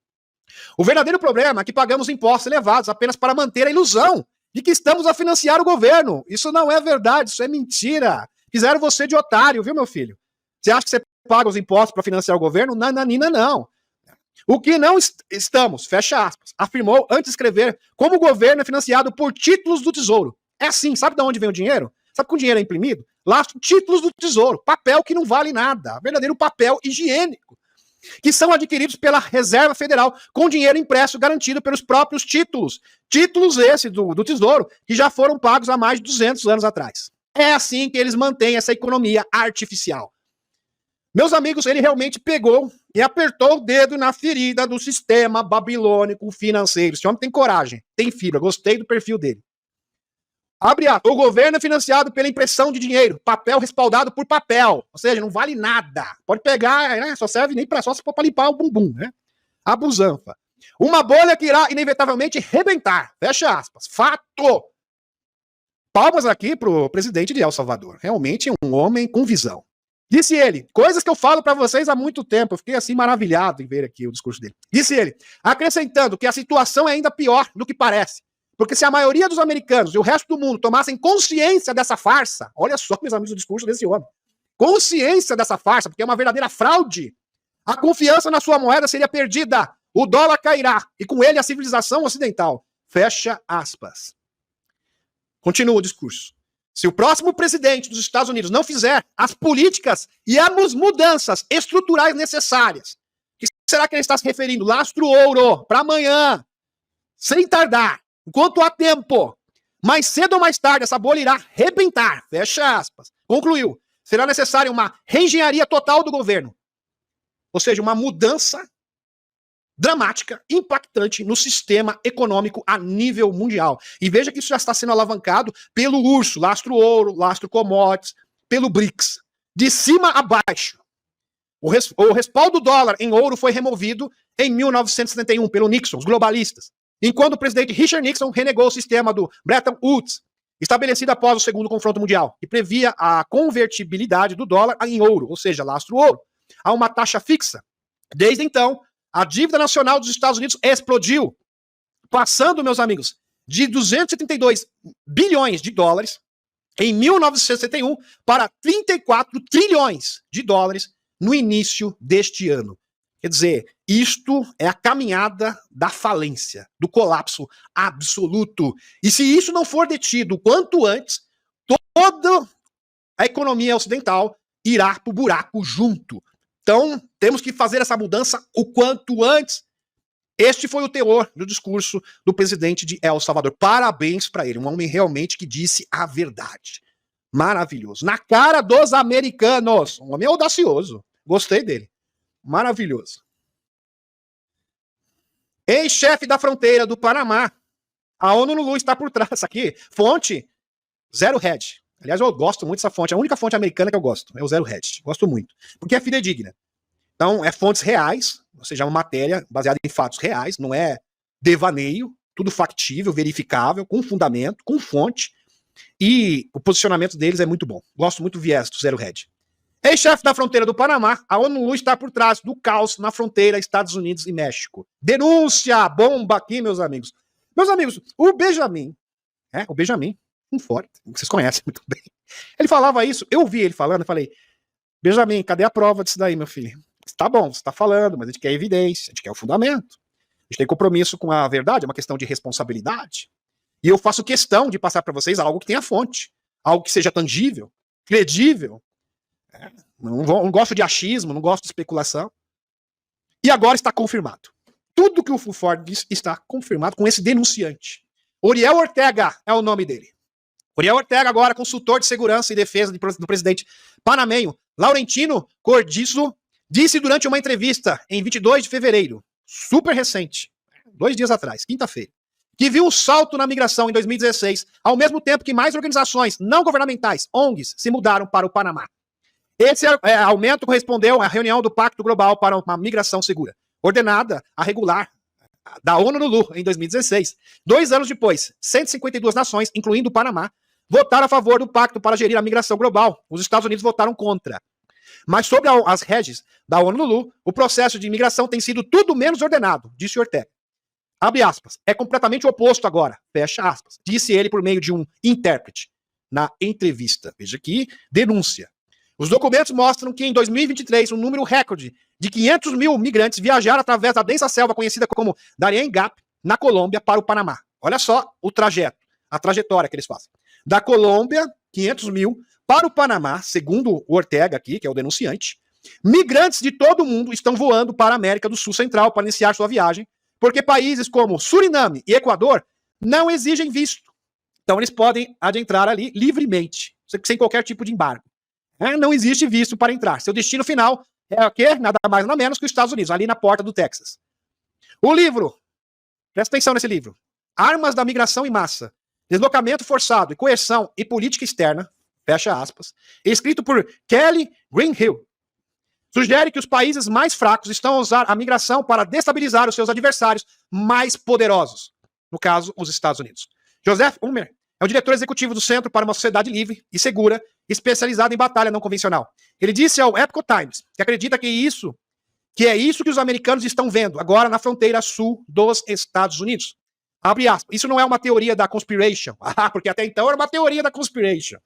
O verdadeiro problema é que pagamos impostos elevados apenas para manter a ilusão de que estamos a financiar o governo. Isso não é verdade, isso é mentira. Fizeram você de otário, viu, meu filho? Você acha que você paga os impostos para financiar o governo? Nananina, não. O que não estamos, fecha aspas, afirmou antes de escrever como o governo é financiado por títulos do Tesouro. É assim, sabe de onde vem o dinheiro? Sabe que o dinheiro é imprimido? Lá, títulos do Tesouro, papel que não vale nada, verdadeiro papel higiênico, que são adquiridos pela Reserva Federal com dinheiro impresso garantido pelos próprios títulos. Títulos esses do Tesouro que já foram pagos há mais de 200 anos atrás. É assim que eles mantêm essa economia artificial. Meus amigos, ele realmente pegou e apertou o dedo na ferida do sistema babilônico financeiro. Esse homem tem coragem, tem fibra, gostei do perfil dele. Abre aspas. O governo é financiado pela impressão de dinheiro, papel respaldado por papel, ou seja, não vale nada. Pode pegar, né, só serve nem para limpar o bumbum, né? A busanfa. Uma bolha que irá inevitavelmente rebentar. Fecha aspas. Fato. Palmas aqui pro presidente de El Salvador. Realmente um homem com visão. Disse ele, coisas que eu falo para vocês há muito tempo, eu fiquei assim maravilhado em ver aqui o discurso dele. Disse ele, acrescentando que a situação é ainda pior do que parece, porque se a maioria dos americanos e o resto do mundo tomassem consciência dessa farsa, olha só, meus amigos, o discurso desse homem, consciência dessa farsa, porque é uma verdadeira fraude, a confiança na sua moeda seria perdida, o dólar cairá, e com ele a civilização ocidental. Fecha aspas. Continua o discurso. Se o próximo presidente dos Estados Unidos não fizer as políticas e as mudanças estruturais necessárias, que será que ele está se referindo? Lastro ouro, para amanhã, sem tardar, enquanto há tempo, mais cedo ou mais tarde, essa bolha irá rebentar. Fecha aspas. Concluiu. Será necessária uma reengenharia total do governo. Ou seja, uma mudança dramática, impactante no sistema econômico a nível mundial. E veja que isso já está sendo alavancado pelo urso, lastro ouro, lastro commodities, pelo BRICS. De cima a baixo. O respaldo do dólar em ouro foi removido em 1971 pelo Nixon, os globalistas. Enquanto o presidente Richard Nixon renegou o sistema do Bretton Woods, estabelecido após o segundo confronto mundial, que previa a convertibilidade do dólar em ouro, ou seja, lastro ouro, a uma taxa fixa. Desde então, a dívida nacional dos Estados Unidos explodiu, passando, meus amigos, de 272 bilhões de dólares em 1961 para 34 trilhões de dólares no início deste ano. Quer dizer, isto é a caminhada da falência, do colapso absoluto. E se isso não for detido quanto antes, toda a economia ocidental irá para o buraco junto. Então, temos que fazer essa mudança o quanto antes. Este foi o teor do discurso do presidente de El Salvador. Parabéns para ele, um homem realmente que disse a verdade. Maravilhoso. Na cara dos americanos. Um homem audacioso. Gostei dele. Maravilhoso. Ex-chefe da fronteira do Panamá. A ONU está por trás. Aqui, fonte Zero Hedge. Aliás, eu gosto muito dessa fonte. É a única fonte americana que eu gosto. É o Zero Hedge. Gosto muito. Porque é fidedigna. Então, é fontes reais. Ou seja, é uma matéria baseada em fatos reais. Não é devaneio. Tudo factível, verificável, com fundamento, com fonte. E o posicionamento deles é muito bom. Gosto muito do viés do Zero Hedge. Ex-chefe da fronteira do Panamá, a ONU está por trás do caos na fronteira Estados Unidos e México. Denúncia! Bomba aqui, meus amigos. Meus amigos, o Benjamin, forte, vocês conhecem muito bem. Ele falava isso, eu ouvi ele falando, eu falei, Benjamin, cadê a prova disso daí, meu filho? Tá bom, você está falando, mas a gente quer evidência, a gente quer o fundamento. A gente tem compromisso com a verdade, é uma questão de responsabilidade. E eu faço questão de passar para vocês algo que tenha fonte, algo que seja tangível, credível. Não gosto de achismo, não gosto de especulação. E agora está confirmado. Tudo que o Fulford disse está confirmado com esse denunciante. Oriel Ortega é o nome dele. Oriel Ortega, agora consultor de segurança e defesa do presidente panamenho Laurentino Cortizo, disse durante uma entrevista em 22 de fevereiro, super recente, 2 dias atrás, quinta-feira, que viu um salto na migração em 2016, ao mesmo tempo que mais organizações não governamentais, ONGs, se mudaram para o Panamá. Esse aumento correspondeu à reunião do Pacto Global para uma Migração Segura, ordenada a regular da ONU em 2016. 2 anos depois, 152 nações, incluindo o Panamá, votaram a favor do pacto para gerir a migração global. Os Estados Unidos votaram contra. Mas sobre as redes da ONU, o processo de imigração tem sido tudo menos ordenado, disse Ortega. Abre aspas. É completamente o oposto agora. Fecha aspas. Disse ele por meio de um intérprete na entrevista. Veja aqui, denúncia. Os documentos mostram que em 2023, um número recorde de 500 mil migrantes viajaram através da densa selva conhecida como Darien Gap, na Colômbia, para o Panamá. Olha só o trajeto, a trajetória que eles fazem. Da Colômbia, 500 mil, para o Panamá, segundo o Ortega aqui, que é o denunciante, migrantes de todo o mundo estão voando para a América do Sul Central para iniciar sua viagem, porque países como Suriname e Equador não exigem visto. Então eles podem adentrar ali livremente, sem qualquer tipo de embargo. Não existe visto para entrar. Seu destino final é o quê? Nada mais nada menos que os Estados Unidos, ali na porta do Texas. O livro, presta atenção nesse livro, Armas da Migração em Massa, Deslocamento Forçado e Coerção e Política Externa, fecha aspas, escrito por Kelly Greenhill, sugere que os países mais fracos estão a usar a migração para destabilizar os seus adversários mais poderosos, no caso, os Estados Unidos. Joseph Ulmer é o diretor executivo do Centro para uma Sociedade Livre e Segura, especializado em batalha não convencional. Ele disse ao Epoch Times que acredita que é isso que os americanos estão vendo agora na fronteira sul dos Estados Unidos. Abre aspas. Isso não é uma teoria da conspiration. Porque até então era uma teoria da conspiration.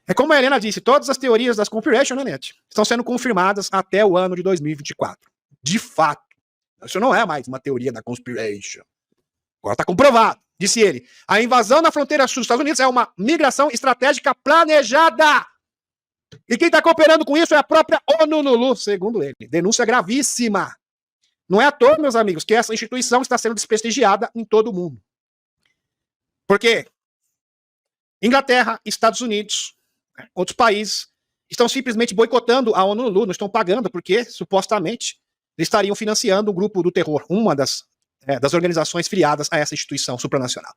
É como a Helena disse, todas as teorias das conspiration, né, Net, estão sendo confirmadas até o ano de 2024. De fato. Isso não é mais uma teoria da conspiration. Agora está comprovado. Disse ele, a invasão na fronteira sul dos Estados Unidos é uma migração estratégica planejada. E quem está cooperando com isso é a própria ONU, segundo ele. Denúncia gravíssima. Não é à toa, meus amigos, que essa instituição está sendo desprestigiada em todo o mundo. Por quê? Inglaterra, Estados Unidos, outros países estão simplesmente boicotando a ONU, não estão pagando, porque, supostamente, eles estariam financiando o grupo do terror, uma das organizações filiadas a essa instituição supranacional.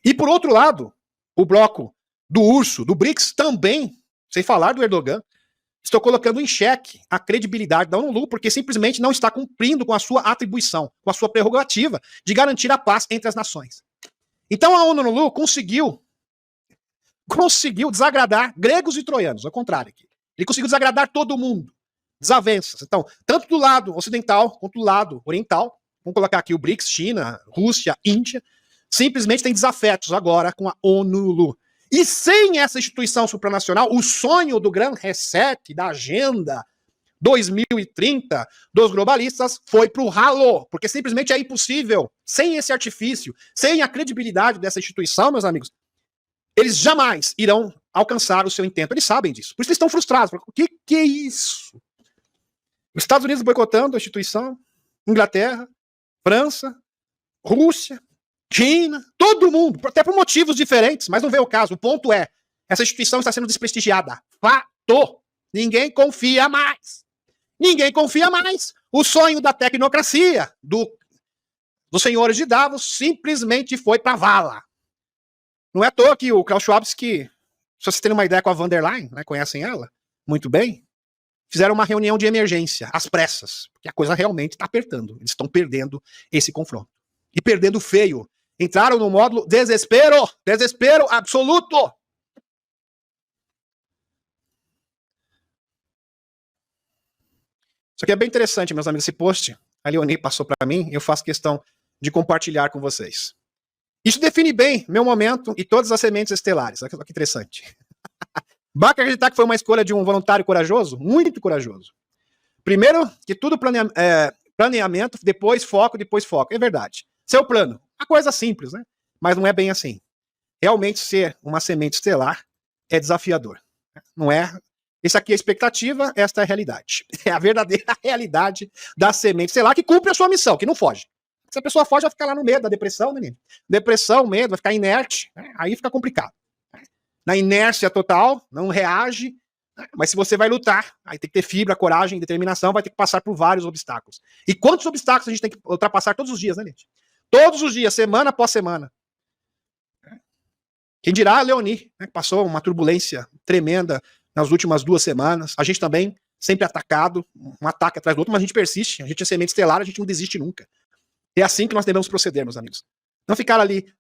E, por outro lado, o bloco do urso, do BRICS, também, sem falar do Erdogan, estou colocando em xeque a credibilidade da ONU, porque simplesmente não está cumprindo com a sua atribuição, com a sua prerrogativa de garantir a paz entre as nações. Então a ONU conseguiu desagradar gregos e troianos, ao contrário aqui. Ele conseguiu desagradar todo mundo. Desavenças. Então, tanto do lado ocidental quanto do lado oriental, vamos colocar aqui o BRICS, China, Rússia, Índia, simplesmente tem desafetos agora com a ONU. E sem essa instituição supranacional, o sonho do Gran Reset, da Agenda 2030 dos globalistas foi pro ralo, porque simplesmente é impossível, sem esse artifício, sem a credibilidade dessa instituição, meus amigos, eles jamais irão alcançar o seu intento. Eles sabem disso. Por isso eles estão frustrados. O que é isso? Os Estados Unidos boicotando a instituição, Inglaterra, França, Rússia, China, todo mundo, até por motivos diferentes, mas não vê o caso. O ponto é, essa instituição está sendo desprestigiada. Fato. Ninguém confia mais. Ninguém confia mais. O sonho da tecnocracia, dos senhores de Davos, simplesmente foi para vala. Não é à toa que o Klaus Schwab, que, se vocês terem uma ideia com a von der Leyen, né, conhecem ela muito bem, fizeram uma reunião de emergência, às pressas, porque a coisa realmente está apertando. Eles estão perdendo esse confronto. E perdendo feio. Entraram no módulo desespero absoluto. Isso aqui é bem interessante, meus amigos. Esse post, a Leonie passou para mim, eu faço questão de compartilhar com vocês. Isso define bem meu momento e todas as sementes estelares. Olha que interessante. Basta acreditar que foi uma escolha de um voluntário corajoso, muito corajoso. Primeiro, que tudo planeamento, depois foco. É verdade. Seu plano. Uma coisa simples, né? Mas não é bem assim. Realmente ser uma semente estelar é desafiador. Não é? Isso aqui é a expectativa, esta é a realidade. É a verdadeira realidade da semente estelar que cumpre a sua missão, que não foge. Se a pessoa foge, vai ficar lá no medo da depressão, menino. Depressão, medo, vai ficar inerte. Aí fica complicado. Na inércia total, não reage. Mas se você vai lutar, aí tem que ter fibra, coragem, determinação, vai ter que passar por vários obstáculos. E quantos obstáculos a gente tem que ultrapassar todos os dias, né, gente? Todos os dias, semana após semana. Quem dirá a Leonie, né, que passou uma turbulência tremenda nas últimas 2 semanas. A gente também, sempre atacado, um ataque atrás do outro, mas a gente persiste. A gente é semente estelar, a gente não desiste nunca. É assim que nós devemos proceder, meus amigos. Não ficar ali,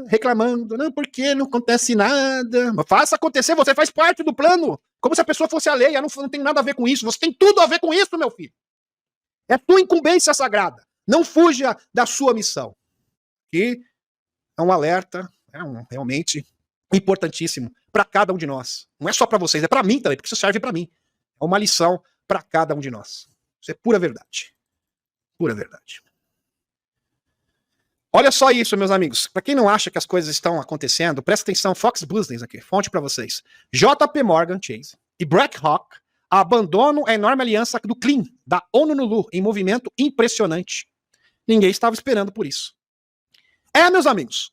reclamando, não, porque não acontece nada. Mas faça acontecer, você faz parte do plano. Como se a pessoa fosse alheia, não tem nada a ver com isso. Você tem tudo a ver com isso, meu filho. É tua incumbência sagrada. Não fuja da sua missão. E é um alerta, realmente importantíssimo para cada um de nós. Não é só para vocês, é para mim também, porque isso serve para mim. É uma lição para cada um de nós. Isso é pura verdade. Pura verdade. Olha só isso, meus amigos. Para quem não acha que as coisas estão acontecendo, presta atenção, Fox Business aqui, fonte para vocês. JP Morgan Chase e BlackRock abandonam a enorme aliança do Clean, da ONU, em movimento impressionante. Ninguém estava esperando por isso. Meus amigos,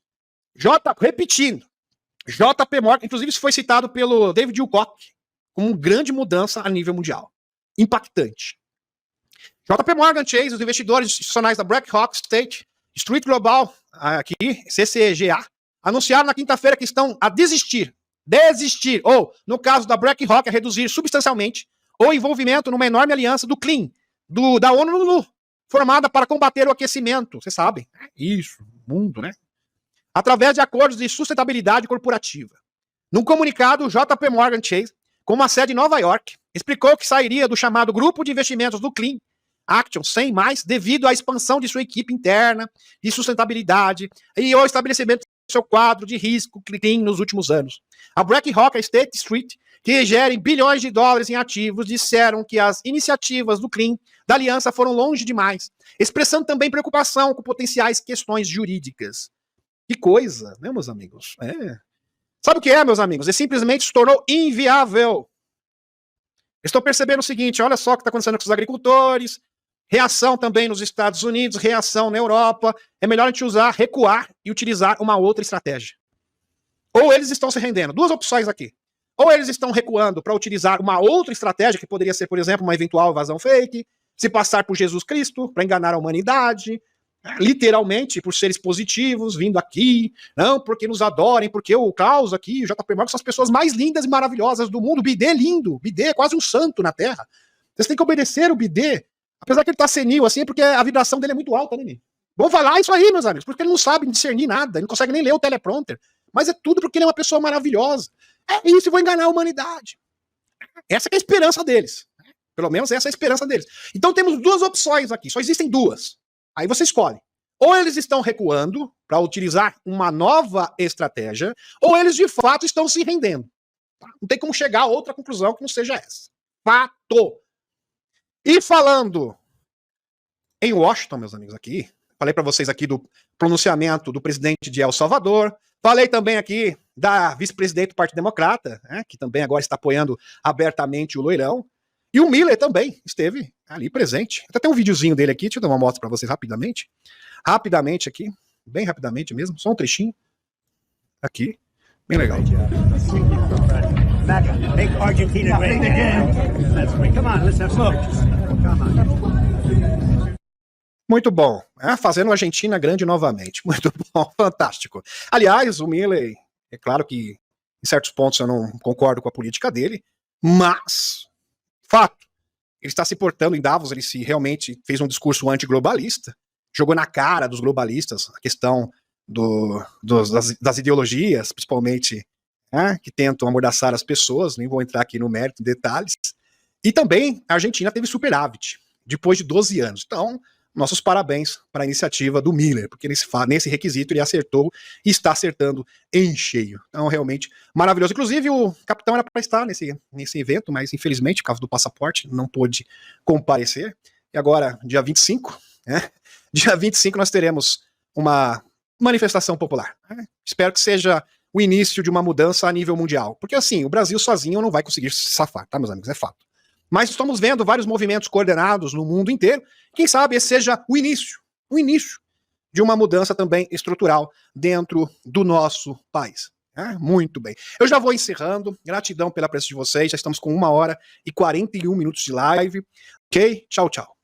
repetindo, JP Morgan, inclusive isso foi citado pelo David Wilcock como uma grande mudança a nível mundial. Impactante. JP Morgan Chase, os investidores institucionais da BlackRock, State Street Global, aqui, CCGA, anunciaram na quinta-feira que estão a desistir, ou, no caso da BlackRock, a reduzir substancialmente ou envolvimento numa enorme aliança do CLIN, da ONU, formada para combater o aquecimento, vocês sabem, isso, mundo, né? Através de acordos de sustentabilidade corporativa. Num comunicado, JP Morgan Chase, com uma sede em Nova York, explicou que sairia do chamado Grupo de Investimentos do Clean Action 100+, devido à expansão de sua equipe interna, de sustentabilidade e ao estabelecimento do seu quadro de risco Clean nos últimos anos. A BlackRock e a State Street, que gerem bilhões de dólares em ativos, disseram que as iniciativas do Clean da aliança foram longe demais, expressando também preocupação com potenciais questões jurídicas. Que coisa, né, meus amigos? Sabe o que é, meus amigos? Ele simplesmente se tornou inviável. Estou percebendo o seguinte, olha só o que está acontecendo com os agricultores, reação também nos Estados Unidos, reação na Europa. É melhor a gente recuar e utilizar uma outra estratégia. Ou eles estão se rendendo. Duas opções aqui. Ou eles estão recuando para utilizar uma outra estratégia, que poderia ser, por exemplo, uma eventual invasão fake, se passar por Jesus Cristo para enganar a humanidade, literalmente por seres positivos, vindo aqui, não, porque nos adorem, porque o Klaus aqui, o JP Morgan, são as pessoas mais lindas e maravilhosas do mundo. O Bidê é lindo, o Bidê é quase um santo na Terra. Vocês têm que obedecer o Bidê, apesar que ele tá senil assim, porque a vibração dele é muito alta, né? Vamos falar isso aí, meus amigos, porque ele não sabe discernir nada, ele não consegue nem ler o teleprompter, mas é tudo porque ele é uma pessoa maravilhosa. É isso, e vou enganar a humanidade. Essa é a esperança deles. Pelo menos essa é a esperança deles. Então temos duas opções aqui, só existem duas. Aí você escolhe. Ou eles estão recuando para utilizar uma nova estratégia, ou eles de fato estão se rendendo. Tá? Não tem como chegar a outra conclusão que não seja essa. Fato. E falando em Washington, meus amigos, aqui, falei para vocês aqui do pronunciamento do presidente de El Salvador, falei também aqui da vice-presidente do Partido Democrata, né, que também agora está apoiando abertamente o loirão, e o Miller também esteve ali presente. Até tem um videozinho dele aqui, deixa eu dar uma amostra para vocês rapidamente. Rapidamente aqui, bem rapidamente mesmo, só um trechinho. Aqui, bem legal. Muito bom, fazendo a Argentina grande novamente. Muito bom, fantástico. Aliás, o Miller, é claro que em certos pontos eu não concordo com a política dele, mas fato, ele está se portando em Davos, ele realmente fez um discurso antiglobalista, jogou na cara dos globalistas a questão das ideologias, principalmente, que tentam amordaçar as pessoas, nem vou entrar aqui no mérito, em detalhes. E também a Argentina teve superávit, depois de 12 anos. Então, nossos parabéns para a iniciativa do Miller, porque nesse requisito ele acertou e está acertando em cheio. Então, realmente maravilhoso. Inclusive, o capitão era para estar nesse evento, mas infelizmente, por causa do passaporte, não pôde comparecer. E agora, dia 25, dia 25 nós teremos uma manifestação popular. Espero que seja o início de uma mudança a nível mundial. Porque assim, o Brasil sozinho não vai conseguir se safar, tá, meus amigos? É fato. Mas estamos vendo vários movimentos coordenados no mundo inteiro. Quem sabe esse seja o início de uma mudança também estrutural dentro do nosso país. Muito bem. Eu já vou encerrando. Gratidão pela presença de vocês. Já estamos com 1h e 41 minutos de live. Ok? Tchau, tchau.